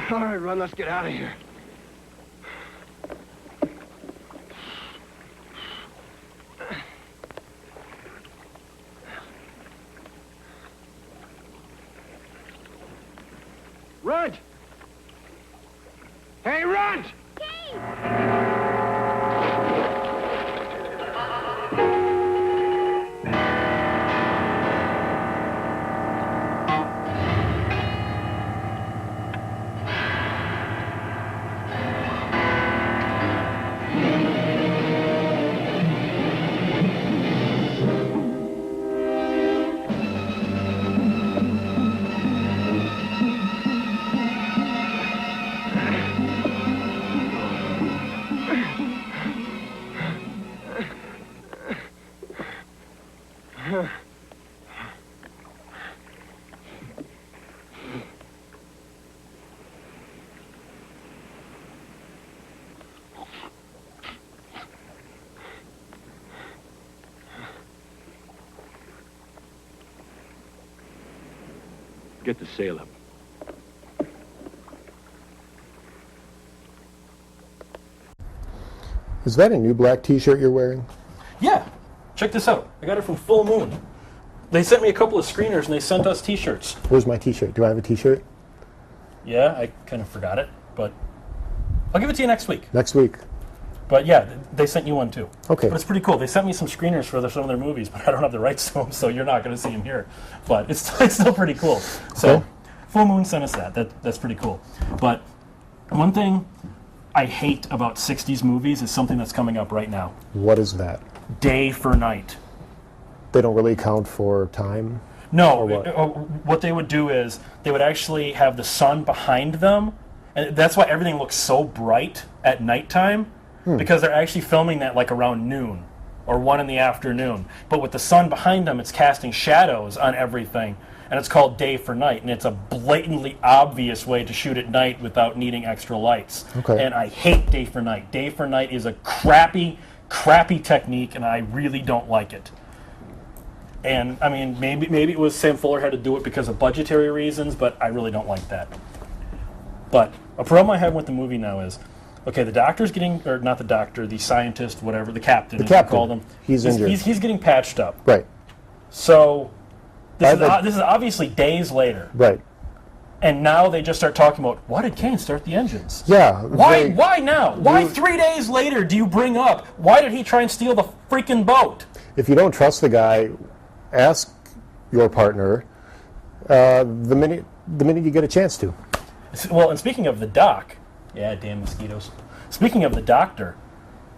All right, Run, let's get out of here. Runt! Hey, Runt! Get the sail up. Is that a new black T-shirt you're wearing? Yeah, check this out. I got it from Full Moon. They sent me a couple of screeners and they sent us T-shirts. Where's my T-shirt? Do I have a T-shirt? Yeah, I kind of forgot it, but I'll give it to you next week. Next week. But yeah, they sent you one too. Okay. But it's pretty cool. They sent me some screeners for some of their movies, but I don't have the rights to them, so you're not going to see them here. But it's still pretty cool. So, Okay. Full Moon sent us that. That's pretty cool. But one thing I hate about 60s movies is something that's coming up right now. What is that? Day for night. They don't really account for time? No, Or what? what they would do is they would actually have the sun behind them, and that's why everything looks so bright at nighttime, because they're actually filming that like around noon or 1 in the afternoon. But with the sun behind them, it's casting shadows on everything, and it's called day for night, and it's a blatantly obvious way to shoot at night without needing extra lights. Okay. And I hate day for night. Day for night is a crappy technique, and I really don't like it. And I mean, maybe it was Sam Fuller had to do it because of budgetary reasons, but I really don't like that. But a problem I have with the movie now is, okay, the doctor's getting, or not the doctor, the scientist, whatever, the captain, as they call him. He's injured. He's getting patched up. Right. So this is obviously days later. Right. And now they just start talking about, why did Kane start the engines? Yeah. Why now? Why 3 days later do you bring up, why did he try and steal the freaking boat? If you don't trust the guy, ask your partner the minute you get a chance to. Well, and speaking of the doc, yeah, damn mosquitoes. Speaking of the doctor,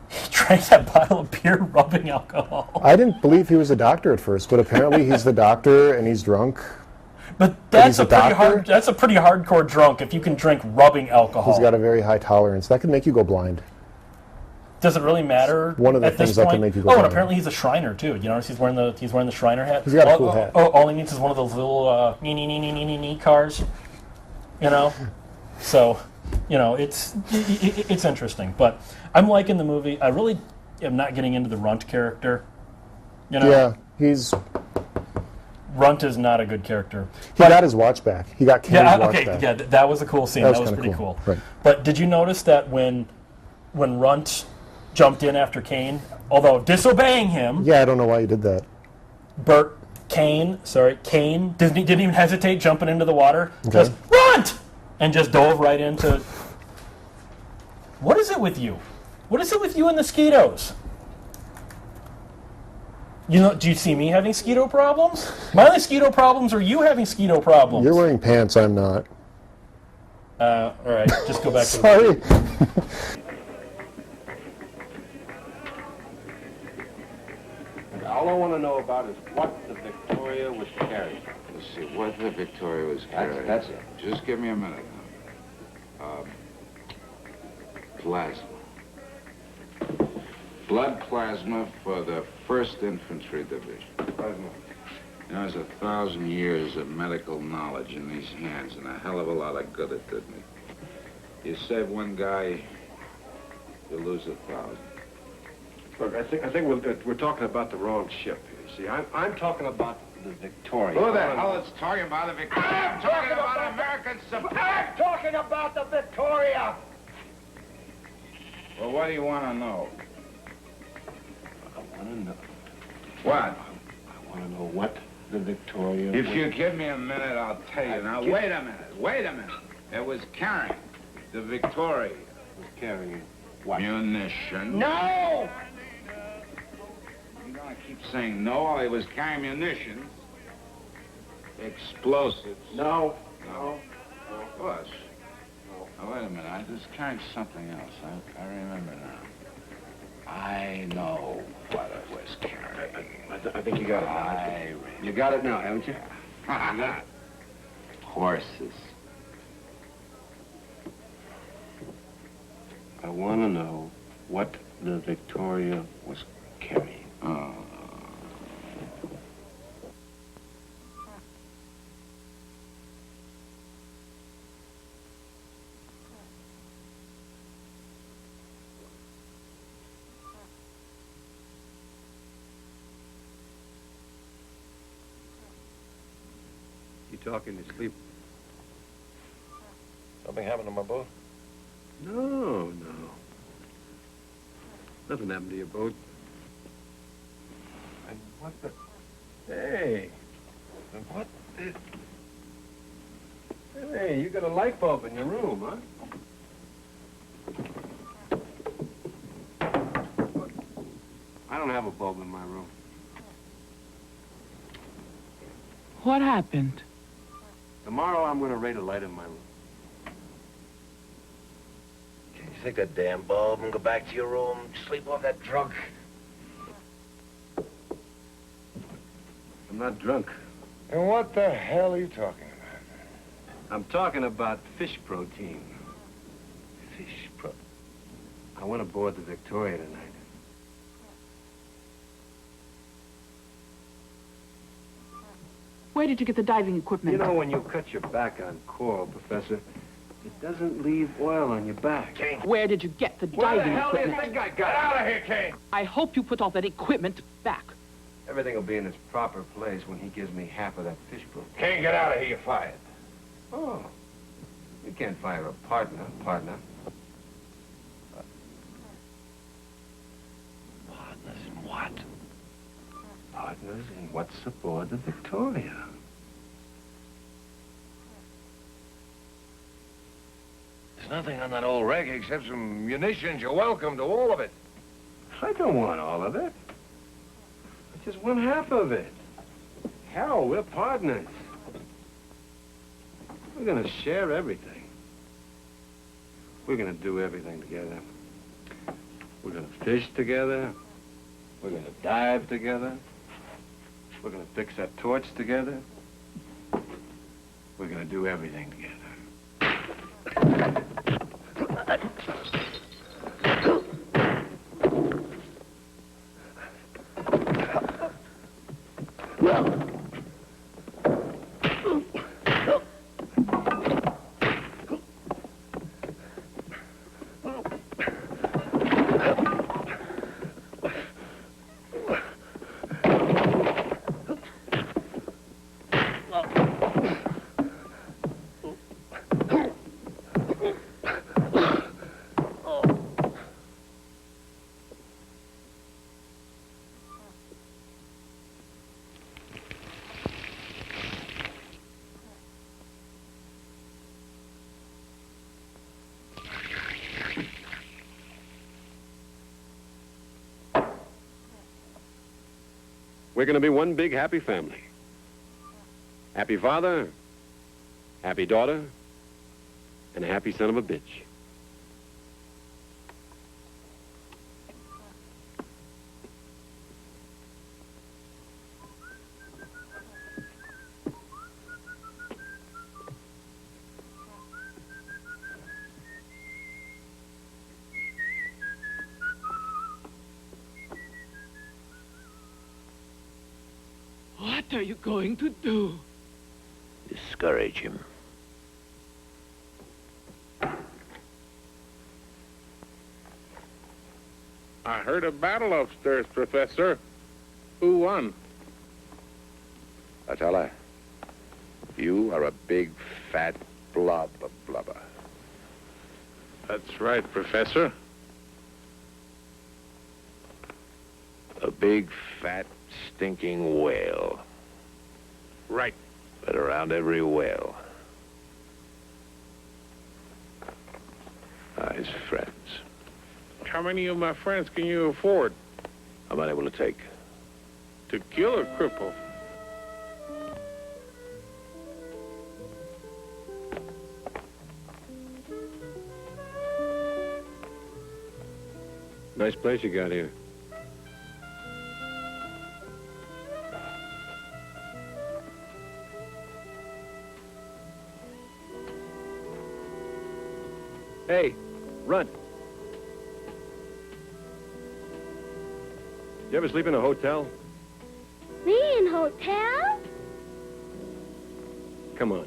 he drank that bottle of beer rubbing alcohol. I didn't believe he was a doctor at first, but apparently he's the doctor and he's drunk. But that's a pretty hardcore drunk if you can drink rubbing alcohol. He's got a very high tolerance. That could make you go blind. Does it really matter? One of the at this things that point? can make you go Oh, blind. and apparently he's a Shriner too. You notice he's wearing the Shriner hat. He's got a cool hat. All he needs is one of those little nee cars. You know, so you know it's interesting. But I'm liking the movie. I really am not getting into the Runt character. You know, yeah, Runt is not a good character. He got his watch back. He got Kane's watch back. Yeah, that was a cool scene. That was pretty cool. Right. But did you notice that when Runt jumped in after Kane, although disobeying him? Yeah, I don't know why he did that. Kane didn't even hesitate jumping into the water. Okay. Just Runt! And just dove right into. What is it with you? What is it with you and the mosquitoes? You know, do you see me having mosquito problems? My mosquito problems or you having mosquito problems? You're wearing pants, I'm not. All right, just go back to Sorry. All I want to know about is what the Victoria was carrying. Let's see, what the Victoria was carrying. That's it. Just give me a minute now. Plasma. Blood plasma for the 1st Infantry Division. Plasma. You know, there's 1,000 years of medical knowledge in these hands, and a hell of a lot of good it did me. You save one guy, you lose 1,000. Look, I think we're talking about the wrong ship here. See, I'm talking about the Victoria. Who the hell is talking about the Victoria? I'm talking about American support. I'm talking about the Victoria. Well, what do you want to know? I want to know. What? I want to know what the Victoria If you give me a minute, I'll tell you. Now, wait a minute. It was carrying the Victoria. Was carrying what? Munition. No! You're gonna keep saying no while he was carrying munitions. Explosives. No. No. Of course. Oh, wait a minute. I was carrying something else. I remember now. I know what it was carrying. I think you got it now. You got it now, haven't you? Horses. I want to know what the Victoria was carrying. Oh. You talk in your sleep? Something happened to my boat? No. Nothing happened to your boat. And what the... Hey. And what did... Hey, you got a light bulb in your room, huh? I don't have a bulb in my room. What happened? Tomorrow I'm going to rate a light in my room. Can you take that damn bulb and go back to your room? Sleep off that drunk. I'm not drunk. And what the hell are you talking about? I'm talking about fish protein. Fish pro... I went aboard the Victoria tonight. Where did you get the diving equipment? You know, when you cut your back on coral, Professor, it doesn't leave oil on your back. Kane. Where did you get the Where diving the hell do you equipment? think I got out of here, Kane? I hope you put all that equipment back. Everything will be in its proper place when he gives me half of that fish protein. Can't get out of here, you're fired. Oh. You can't fire a partner. Partners in what? Partners in what's aboard the Victoria. There's nothing on that old wreck except some munitions. You're welcome to all of it. I don't want all of it. I just want half of it. Hell, we're partners. We're gonna share everything. We're gonna do everything together. We're gonna fish together. We're gonna dive together. We're gonna fix that torch together. We're gonna do everything together. We're gonna be one big happy family. Happy father, happy daughter, and a happy son of a bitch. What are you going to do? Discourage him. I heard a battle upstairs, Professor. Who won? I tell her, you are a big, fat blob of blubber. That's right, Professor. A big, fat, stinking whale. Right. Been around every whale. His friends. How many of my friends can you afford? How many will it take? To kill a cripple? Nice place you got here. Hey, run. You ever sleep in a hotel? Me in hotel? Come on.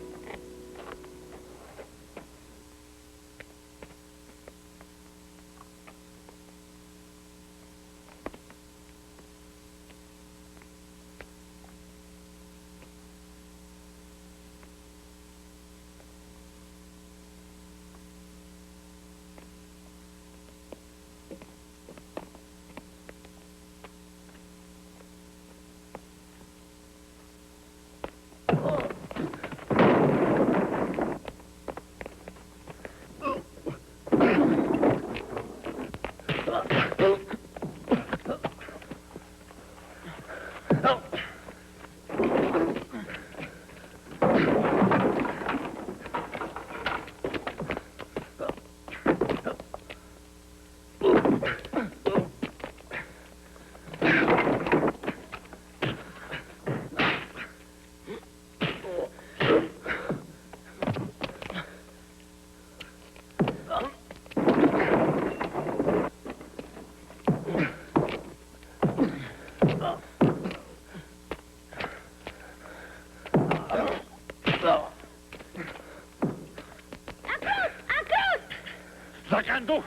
Sacando!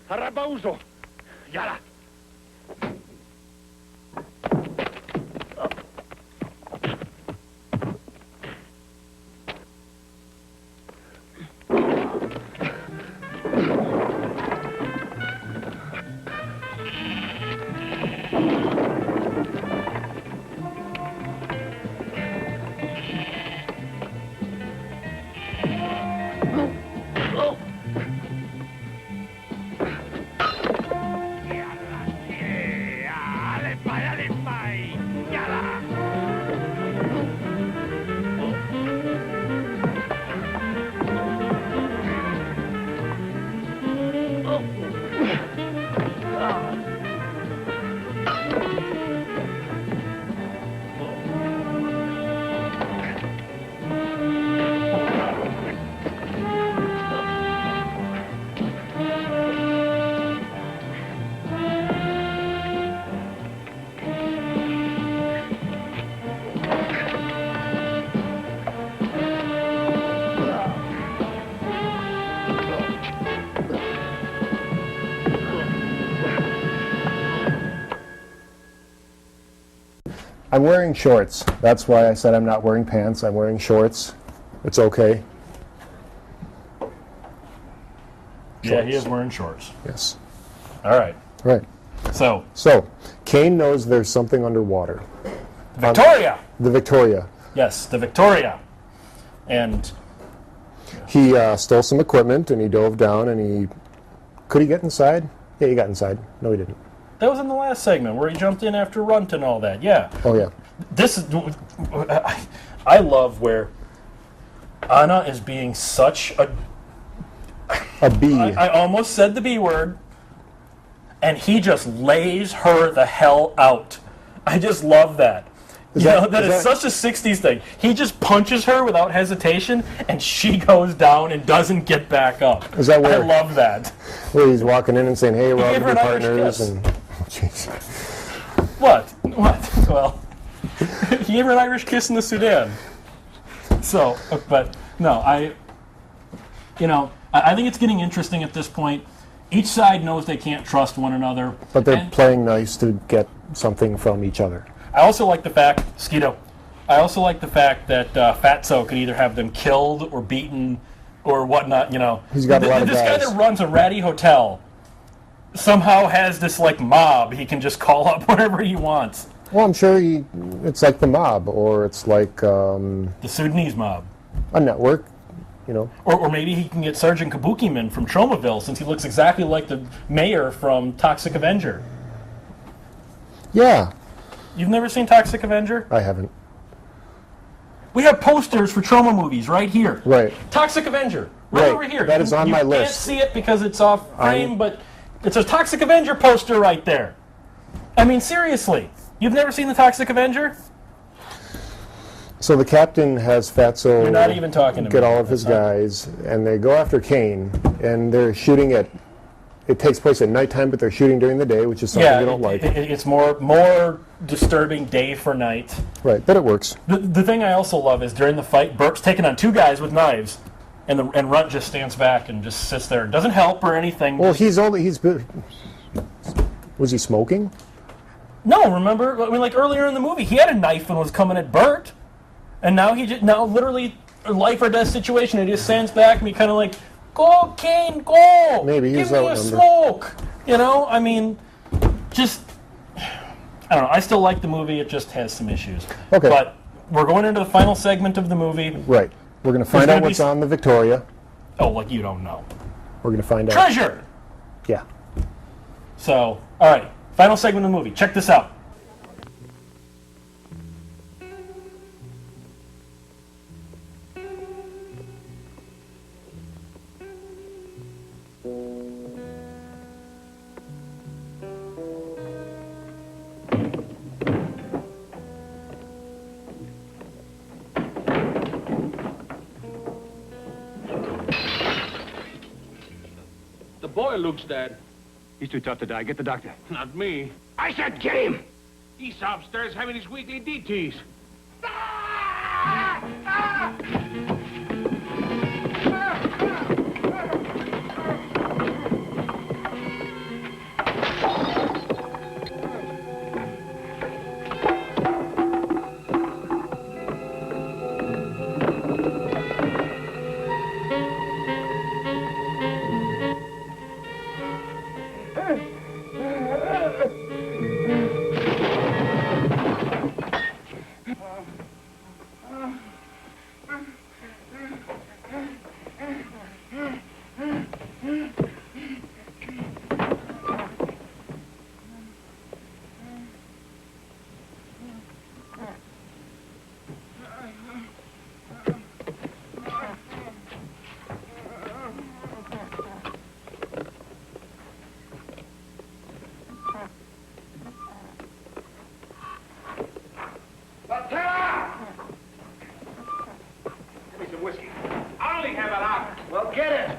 Harabauzo! Yala! I'm wearing shorts. That's why I said I'm not wearing pants. I'm wearing shorts. It's okay. Yeah, he is wearing shorts. Yes. All right. Right. So, Kane knows there's something underwater. Victoria! The Victoria. Yes, the Victoria. And he stole some equipment and he dove down and he... Could he get inside? Yeah, he got inside. No, he didn't. that was in the last segment where he jumped in after Runt and all that. Yeah. Oh, yeah. This is... I love where Anna is being such a bee. I almost said the B word, and he just lays her the hell out. I just love that. That is such a 60s thing. He just punches her without hesitation, and she goes down and doesn't get back up. Is that where, I love that. Where he's walking in and saying, hey, we're all gave her good an partners. Irish kiss. And, jeez. What? Well, he gave her an Irish kiss in the Sudan. So, but, no, I think it's getting interesting at this point. Each side knows they can't trust one another. But they're playing nice to get something from each other. I also like the fact, Skeeto, that Fatso could either have them killed or beaten or whatnot, He's got a lot of This guys. guy that runs a ratty hotel somehow has this, mob he can just call up whenever he wants. Well, I'm sure it's like the mob, or it's like... the Sudanese mob. A network. you know. Or maybe he can get Sergeant Kabukiman from Tromaville, since he looks exactly like the mayor from Toxic Avenger. Yeah. You've never seen Toxic Avenger? I haven't. We have posters for Troma movies right here. Right. Toxic Avenger, right over here. That is on my list. You can't see it because it's off frame, but it's a Toxic Avenger poster right there. I mean, seriously. You've never seen the Toxic Avenger? So the captain has Fatso You're not even talking to get me. all of his guys, and they go after Kane, and they're shooting at, it takes place at nighttime, but they're shooting during the day, which is something we don't like. It's more disturbing day for night. Right, but it works. The thing I also love is during the fight, Burke's taking on 2 guys with knives, and Runt just stands back and just sits there. Doesn't help or anything. Well, was he smoking? No, remember? I mean, like earlier in the movie, he had a knife and was coming at Bert, and now now literally a life or death situation. And he just stands back and he kind of like, go Kane, go! Maybe give me a smoke. You know, I mean, just I don't know. I still like the movie. It just has some issues. Okay. But we're going into the final segment of the movie. Right. We're going to find out what's on the Victoria. Oh, like you don't know. We're going to find out. Treasure! Yeah. So, all right. Final segment of the movie. Check this out. The boy Luke's dead. He's too tough to die. Get the doctor. Not me. I said get him! He's upstairs having his weekly DTs. Give me some whiskey. I only have an hour. Well, get it.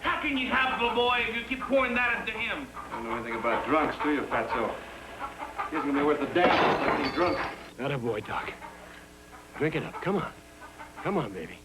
How can you have the boy if you keep pouring that into him? I don't know anything about drunks, do you, Fatso? He's gonna be worth the damn like he's drunk. Not a boy, Doc. Drink it up. Come on. Come on, baby.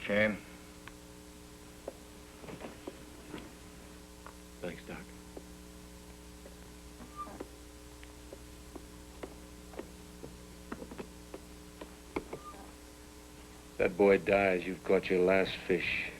Kane. Thanks, Doc. If that boy dies, you've caught your last fish.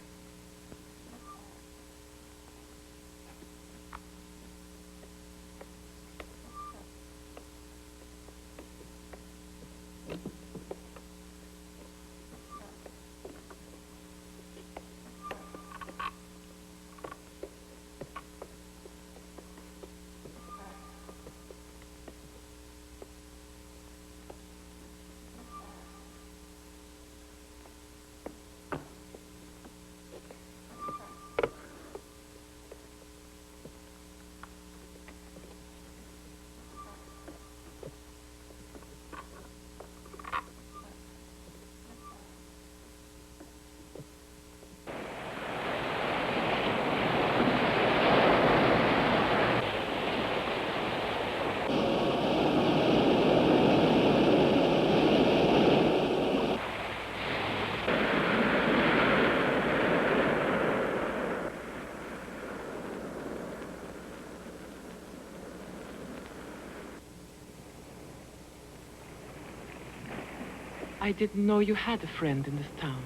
I didn't know you had a friend in this town.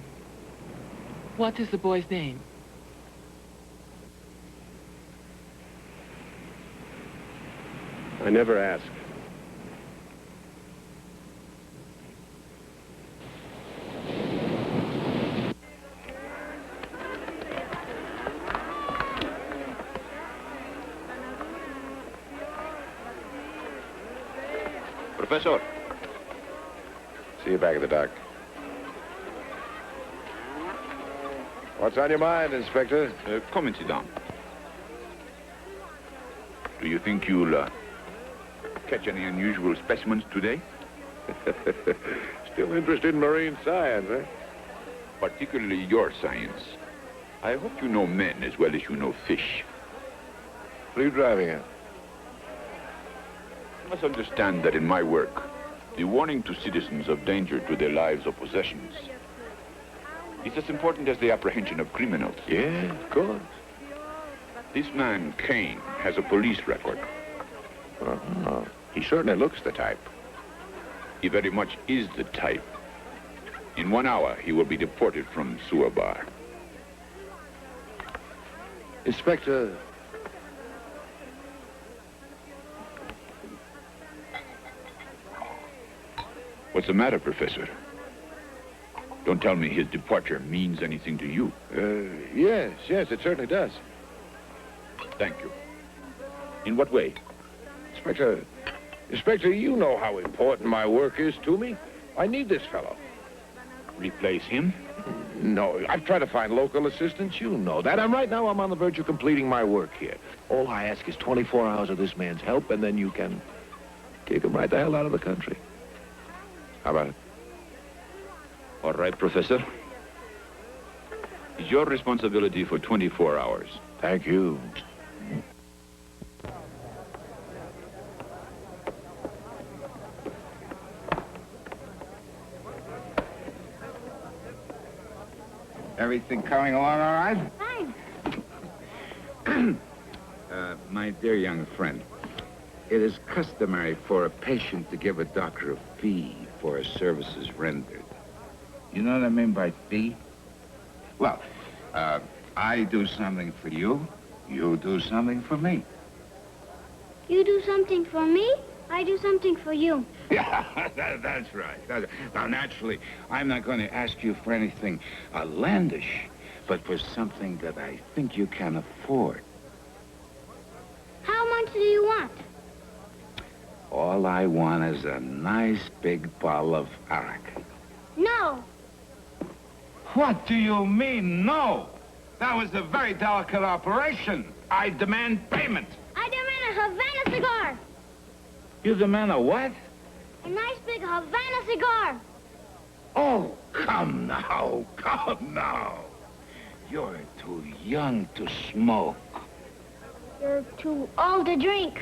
What is the boy's name? I never asked. Professor. See you back at the dock. What's on your mind, Inspector? Come and sit down. Do you think you'll catch any unusual specimens today? Still interested in marine science, eh? Particularly your science. I hope you know men as well as you know fish. What are you driving at? You must understand that in my work, the warning to citizens of danger to their lives or possessions is as important as the apprehension of criminals. Yeah, of course. This man, Kane, has a police record. He certainly looks the type. He very much is the type. In 1 hour, he will be deported from Sewer Bar. Inspector, What's the matter, Professor? Don't tell me his departure means anything to you. yes, it certainly does. Thank you. In what way? Inspector, you know how important my work is to me. I need this fellow. Replace him? No, I've tried to find local assistance. You know that. Right now, I'm on the verge of completing my work here. All I ask is 24 hours of this man's help, and then you can kick him right the hell out of the country. How about it? All right, Professor. It's your responsibility for 24 hours. Thank you. Everything coming along all right? Fine. My dear young friend, it is customary for a patient to give a doctor a fee for his services rendered. You know what I mean by fee? Well, I do something for you, you do something for me. You do something for me, I do something for you. Yeah, that's right. Now, naturally, I'm not going to ask you for anything outlandish, but for something that I think you can afford. How much do you want? All I want is a nice big bottle of arak. No. What do you mean, no? That was a very delicate operation. I demand payment. I demand a Havana cigar. You demand a what? A nice big Havana cigar. Oh, come now, come now. You're too young to smoke. You're too old to drink.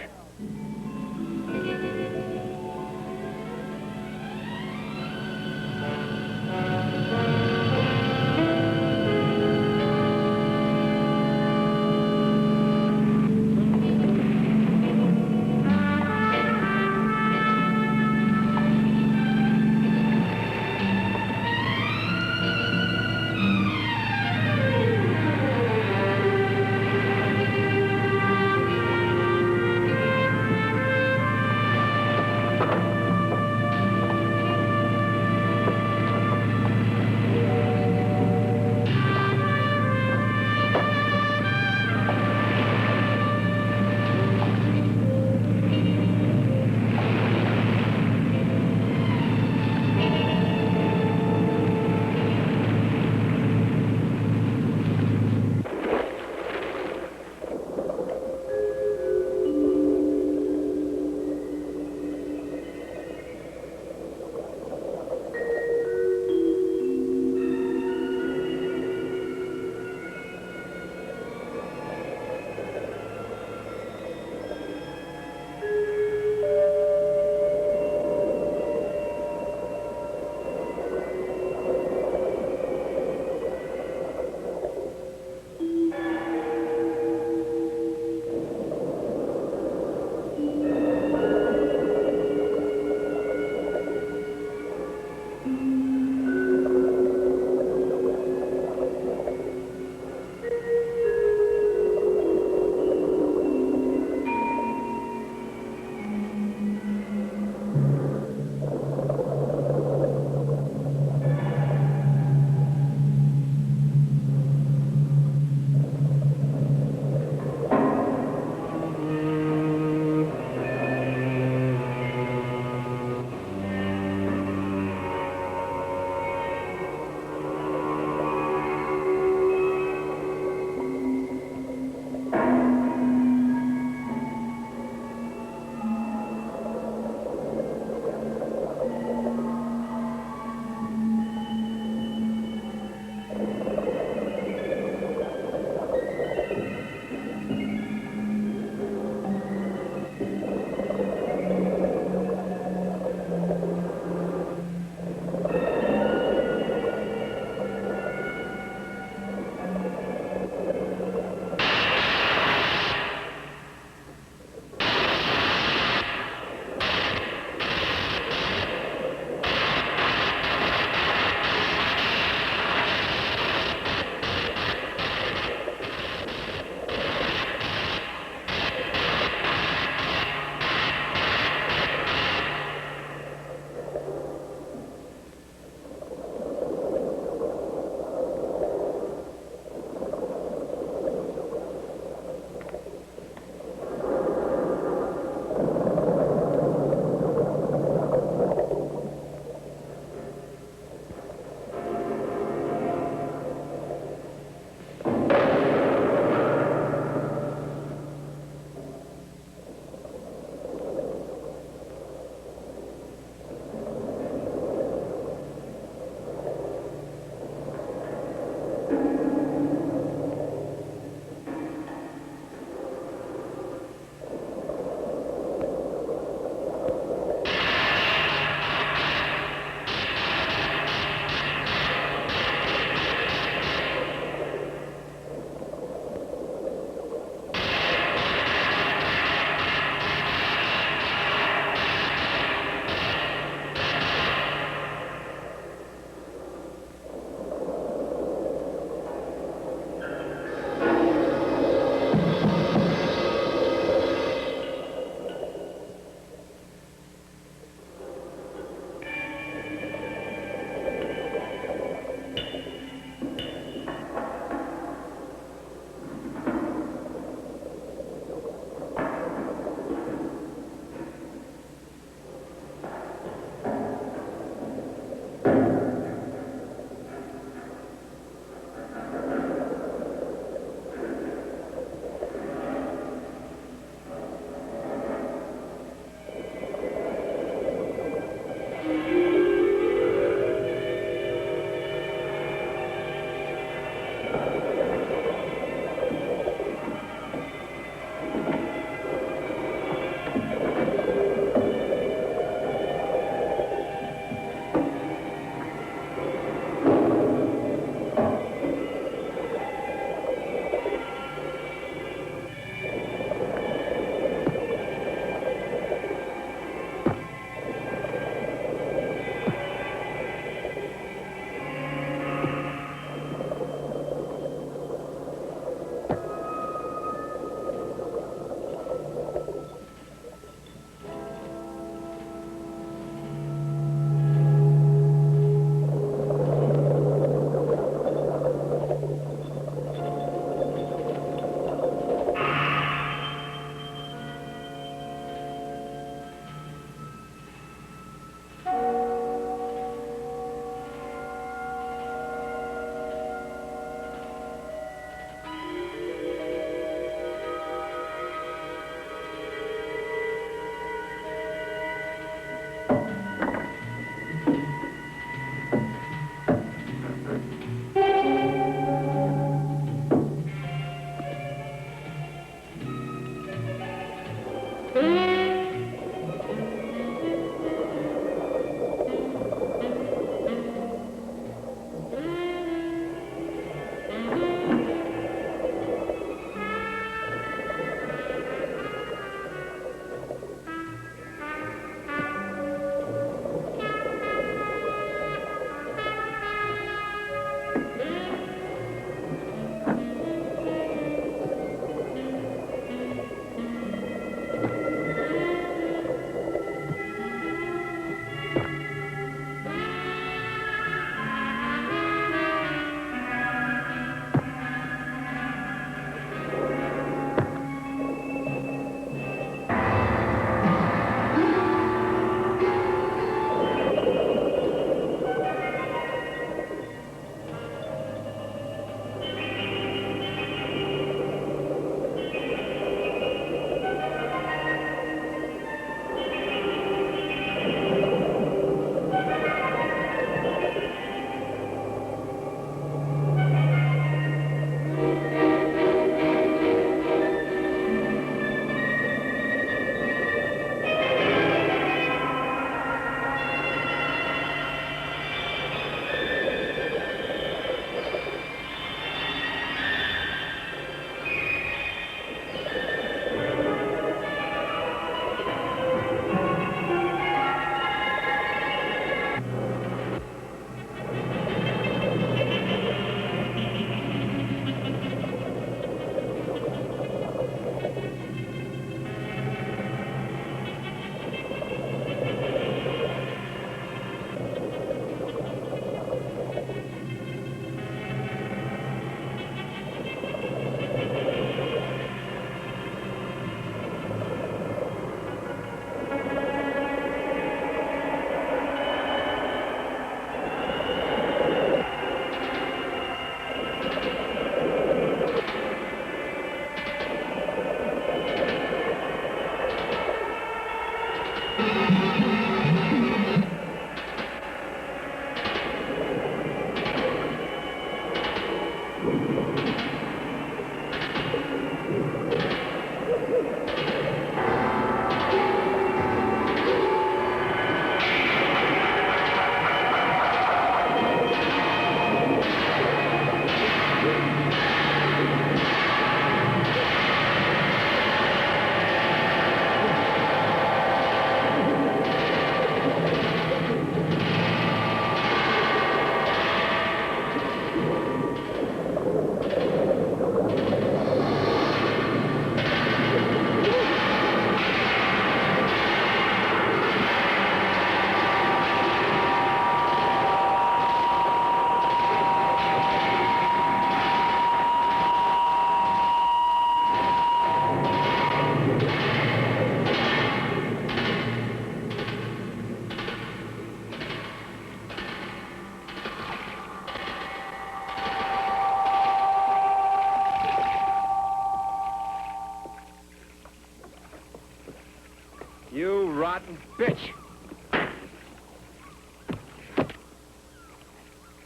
You rotten bitch.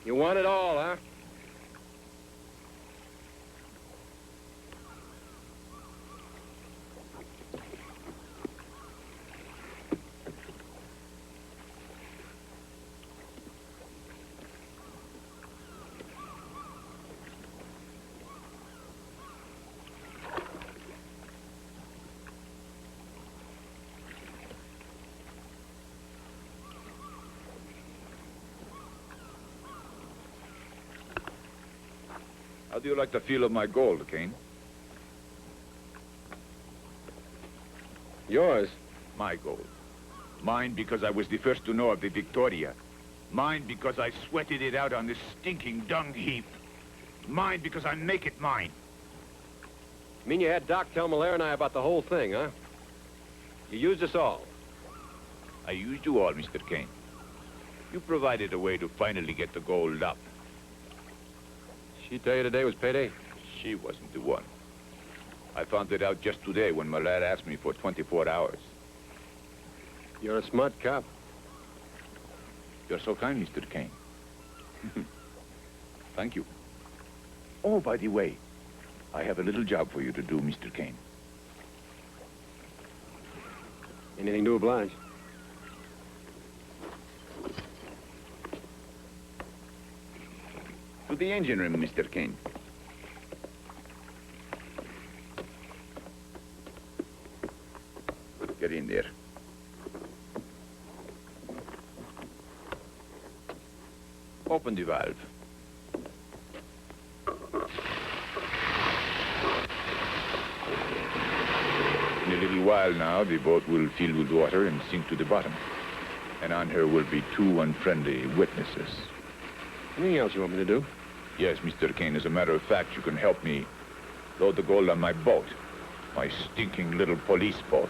You want it all, huh? How do you like the feel of my gold, Kane? Yours? My gold. Mine because I was the first to know of the Victoria. Mine because I sweated it out on this stinking dung heap. Mine because I make it mine. You mean you had Doc tell Malaire and I about the whole thing, huh? You used us all. I used you all, Mr. Kane. You provided a way to finally get the gold up. She tell you today was payday? She wasn't the one. I found it out just today when Malaire asked me for 24 hours. You're a smart cop. You're so kind, Mr. Kane. Thank you. Oh, by the way, I have a little job for you to do, Mr. Kane. Anything to oblige. To the engine room, Mr. Kane. Get in there. Open the valve. In a little while now, the boat will fill with water and sink to the bottom. And on her will be two unfriendly witnesses. Anything else you want me to do? Yes, Mr. Kane. As a matter of fact, you can help me load the gold on my boat. My stinking little police boat.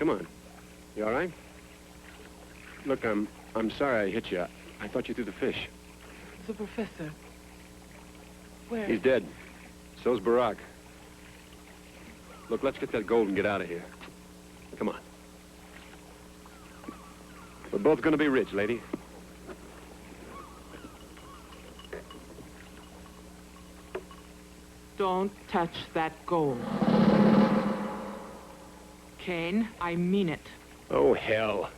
Come on. You all right? Look, I'm sorry I hit you. I thought you threw the fish. The professor. Where? He's dead. So's Barack. Look, let's get that gold and get out of here. Come on. We're both gonna be rich, lady. Don't touch that gold. Kane, I mean it. Oh, hell.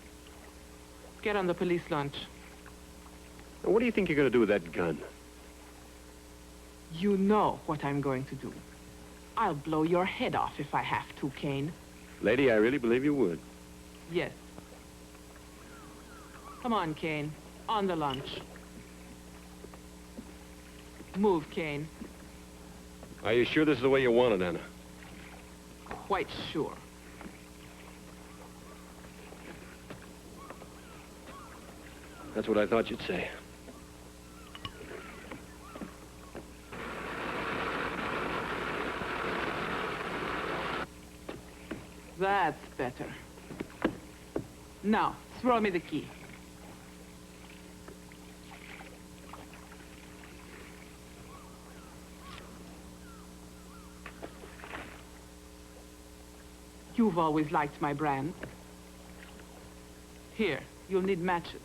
Get on the police launch. Now, what do you think you're gonna do with that gun? You know what I'm going to do. I'll blow your head off if I have to, Kane. Lady, I really believe you would. Yes. Come on, Kane. On the launch. Move, Kane. Are you sure this is the way you want it, Anna? Quite sure. That's what I thought you'd say. That's better. Now, throw me the key. You've always liked my brand. Here, you'll need matches.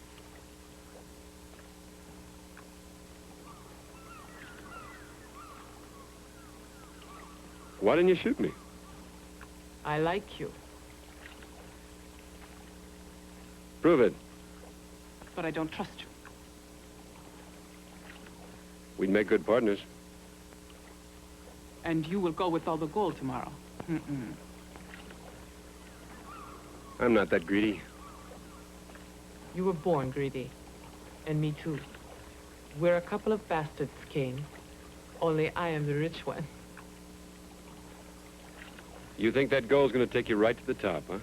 Why didn't you shoot me? I like you, Prove it. but I don't trust you. We'd make good partners. And you will go with all the gold tomorrow. Mm-mm. I'm not that greedy. You were born greedy. And me too. We're a couple of bastards, Kane. Only I am the rich one. You think that gold's gonna take you right to the top, huh?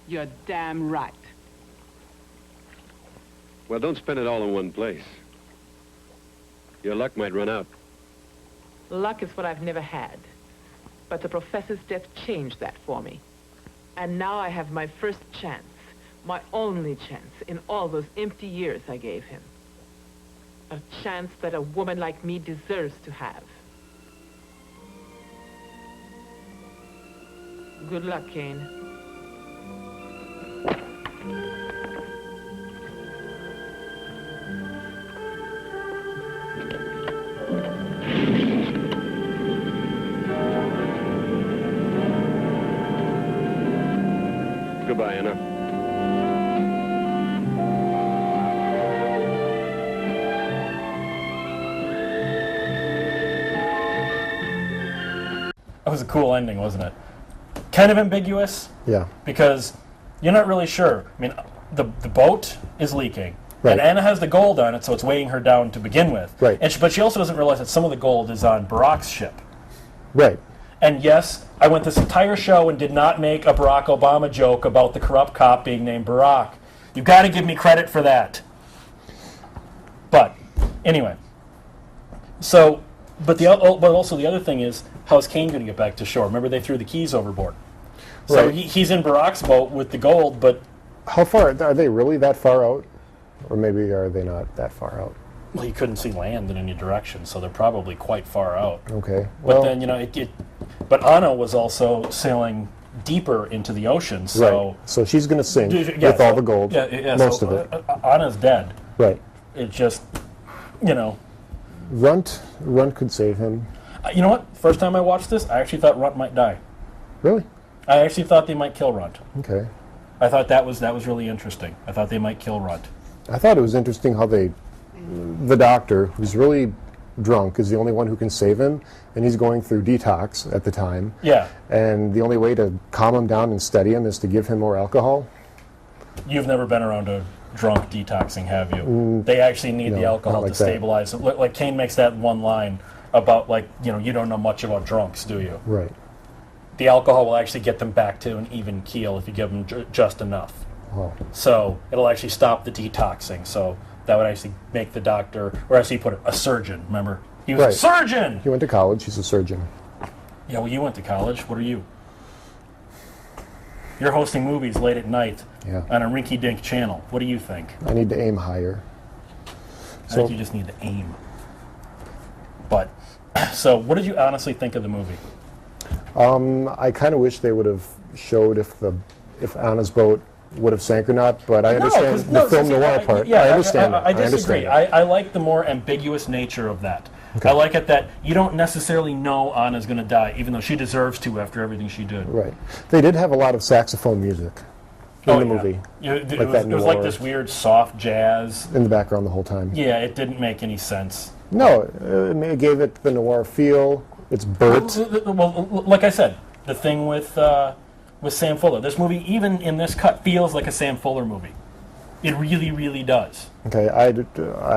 You're damn right. Well, don't spend it all in one place. Your luck might run out. Luck is what I've never had. But the professor's death changed that for me. And now I have my first chance, my only chance in all those empty years I gave him. A chance that a woman like me deserves to have. Good luck, Kane. Goodbye, Anna. That was a cool ending, wasn't it? Kind of ambiguous. Yeah. Because you're not really sure. I mean, the boat is leaking. Right. And Anna has the gold on it, so it's weighing her down to begin with. Right. And but she also doesn't realize that some of the gold is on Barack's ship. Right. And yes, I went this entire show and did not make a Barack Obama joke about the corrupt cop being named Barack. You've got to give me credit for that. But anyway, so but also the other thing is, how's Kane going to get back to shore? Remember, they threw the keys overboard. So Right. he's in Barack's boat with the gold, but How far are they really that far out, or maybe are they not that far out? well, he couldn't see land in any direction, so they're probably quite far out. Okay. But Well, then but Anna was also sailing deeper into the ocean, so right. So she's going to sink Yeah, with all the gold, most so, of it. Anna's dead. Right. It just, Runt could save him. You know what? First time I watched this, I actually thought Runt might die. Really? I actually thought they might kill Runt. Okay. I thought that was really interesting. I thought they might kill Runt. I thought it was interesting how the doctor, who's really drunk, is the only one who can save him, and he's going through detox at the time. Yeah. And the only way to calm him down and steady him is to give him more alcohol. You've never been around a drunk detoxing, have you? They actually need the alcohol not like to that. stabilize it. Like Kane makes that one line about, you don't know much about drunks, do you? Right. The alcohol will actually get them back to an even keel if you give them just enough. Wow. So it'll actually stop the detoxing. So that would actually make the doctor, or as he put it, a surgeon. Remember? He was Right. a surgeon! He went to college. He's a surgeon. Yeah, well, you went to college. What are you? You're hosting movies late at night on a rinky-dink channel. What do you think? I need to aim higher. I think you just need to aim. But, so what did you honestly think of the movie? I kind of wish they would have showed if Anna's boat would have sank or not, but I understand the film noir part. Yeah, I understand that. I disagree. understand that. I like the more ambiguous nature of that. Okay. I like it that you don't necessarily know Anna's going to die, even though she deserves to after everything she did. Right. They did have a lot of saxophone music in the movie. Yeah, it that was like noir this weird soft jazz. in the background the whole time. Yeah, it didn't make any sense. No, it gave it the noir feel. It's burnt. Well, like I said, the thing with Sam Fuller, this movie, even in this cut, feels like a Sam Fuller movie. It really, really does. Okay, I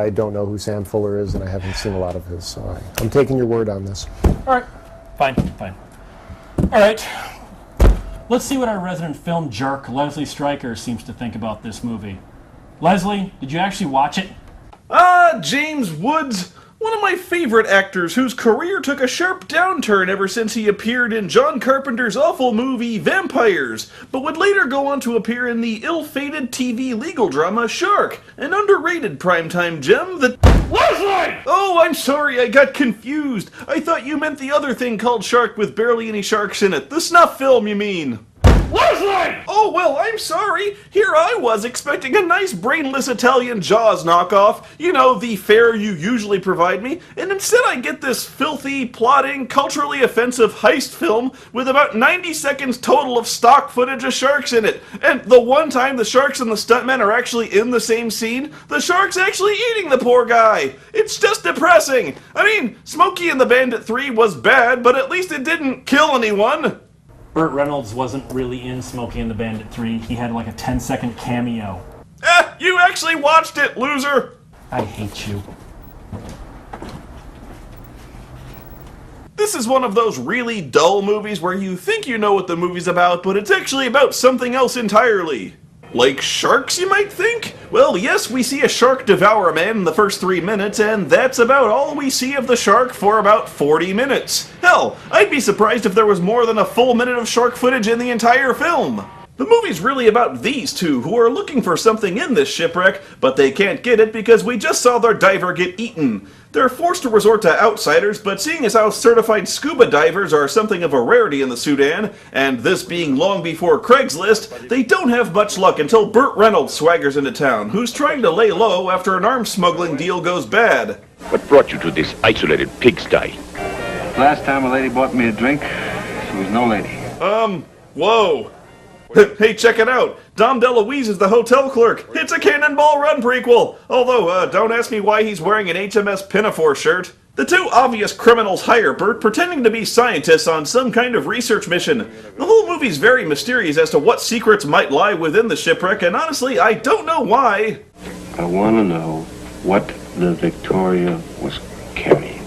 don't know who Sam Fuller is, and I haven't seen a lot of his, so I'm taking your word on this. All right, fine. All right, let's see what our resident film jerk, Leslie Stryker, seems to think about this movie. Leslie, did you actually watch it? James Woods, one of my favorite actors whose career took a sharp downturn ever since he appeared in John Carpenter's awful movie Vampires, but would later go on to appear in the ill-fated TV legal drama Shark, an underrated primetime gem that... Leslie! Oh, I'm sorry, I got confused. I thought you meant the other thing called Shark with barely any sharks in it. The snuff film, you mean. Leslie! Oh, well, I'm sorry. Here I was expecting a nice brainless Italian Jaws knockoff, you know, the fare you usually provide me, and instead I get this filthy, plotting, culturally offensive heist film with about 90 seconds total of stock footage of sharks in it. And the one time the sharks and the stuntmen are actually in the same scene, the shark's actually eating the poor guy. It's just depressing. I mean, Smokey and the Bandit 3 was bad, but at least it didn't kill anyone. Burt Reynolds wasn't really in Smokey and the Bandit 3. He had like a 10-second cameo. You actually watched it, loser! I hate you. This is one of those really dull movies where you think you know what the movie's about, but it's actually about something else entirely. Like sharks, you might think? Well, yes, we see a shark devour a man in the first 3 minutes, and that's about all we see of the shark for about 40 minutes. Hell, I'd be surprised if there was more than a full minute of shark footage in the entire film. The movie's really about these two who are looking for something in this shipwreck, but they can't get it because we just saw their diver get eaten. They're forced to resort to outsiders, but seeing as how certified scuba divers are something of a rarity in the Sudan, and this being long before Craigslist, they don't have much luck until Burt Reynolds swaggers into town, who's trying to lay low after an arms smuggling deal goes bad. What brought you to this isolated pigsty? Last time a lady bought me a drink, she was no lady. Whoa. Hey, check it out. Dom DeLuise is the hotel clerk. It's a Cannonball Run prequel. Although, don't ask me why he's wearing an HMS Pinafore shirt. The two obvious criminals hire Burt, pretending to be scientists on some kind of research mission. The whole movie's very mysterious as to what secrets might lie within the shipwreck, and honestly, I don't know why. I want to know what the Victoria was carrying.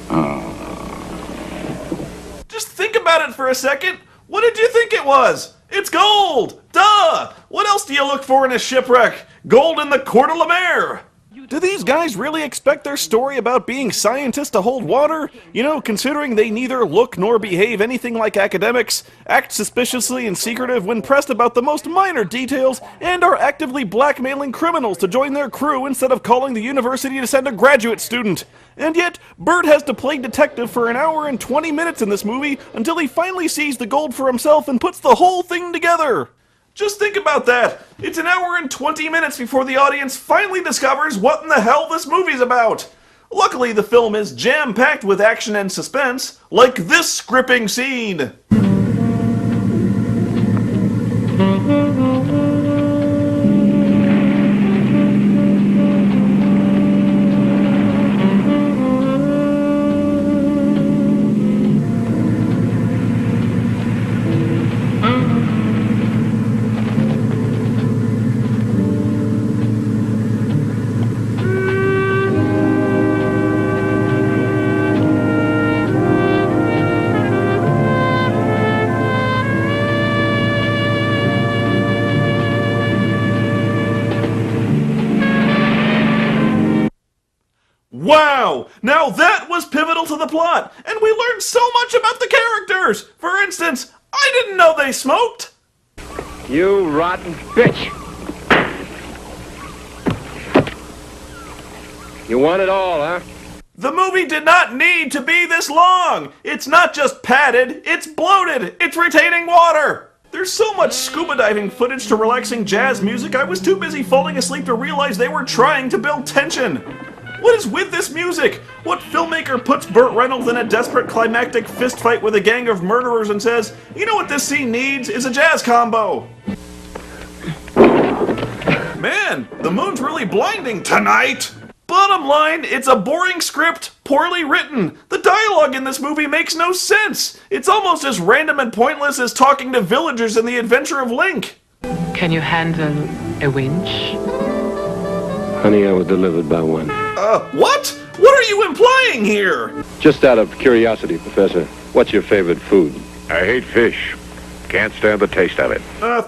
Just think about it for a second. What did you think it was? It's gold! Duh! What else do you look for in a shipwreck? Gold in the Coeur de la Mer! Do these guys really expect their story about being scientists to hold water? You know, considering they neither look nor behave anything like academics, act suspiciously and secretive when pressed about the most minor details, and are actively blackmailing criminals to join their crew instead of calling the university to send a graduate student. And yet, Burt has to play detective for an hour and 20 minutes in this movie until he finally sees the gold for himself and puts the whole thing together. Just think about that. It's an hour and 20 minutes before the audience finally discovers what in the hell this movie's about. Luckily, the film is jam-packed with action and suspense, like this gripping scene. Wow! Now that was pivotal to the plot, and we learned so much about the characters! For instance, I didn't know they smoked! You rotten bitch! You want it all, huh? The movie did not need to be this long! It's not just padded, it's bloated! It's retaining water! There's so much scuba diving footage to relaxing jazz music, I was too busy falling asleep to realize they were trying to build tension! What is with this music? What filmmaker puts Burt Reynolds in a desperate climactic fistfight with a gang of murderers and says, you know what this scene needs is a jazz combo? Man, the moon's really blinding tonight! Bottom line, it's a boring script, poorly written. The dialogue in this movie makes no sense. It's almost as random and pointless as talking to villagers in The Adventure of Link. Can you handle a winch? Honey, I was delivered by one. What? What are you implying here? Just out of curiosity, Professor, what's your favorite food? I hate fish. Can't stand the taste of it.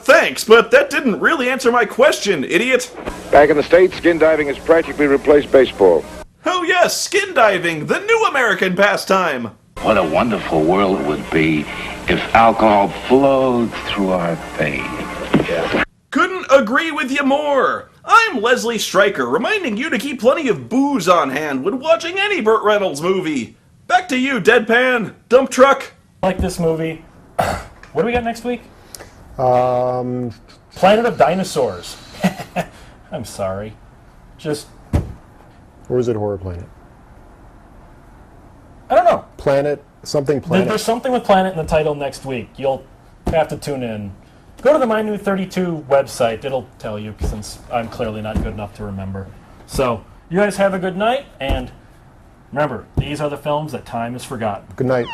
Thanks, but that didn't really answer my question, idiot. Back in the States, skin diving has practically replaced baseball. Oh yes, skin diving, the new American pastime. What a wonderful world it would be if alcohol flowed through our veins. Couldn't agree with you more. I'm Leslie Stryker, reminding you to keep plenty of booze on hand when watching any Burt Reynolds movie. Back to you, Deadpan, Dump Truck. I like this movie. What do we got next week? Planet of Dinosaurs. I'm sorry. Just... Or is it Horror Planet? I don't know. Planet, something Planet. There's something with Planet in the title next week. You'll have to tune in. Go to the My New 32 website. It'll tell you, since I'm clearly not good enough to remember. So, you guys have a good night, and remember, these are the films that time has forgotten. Good night.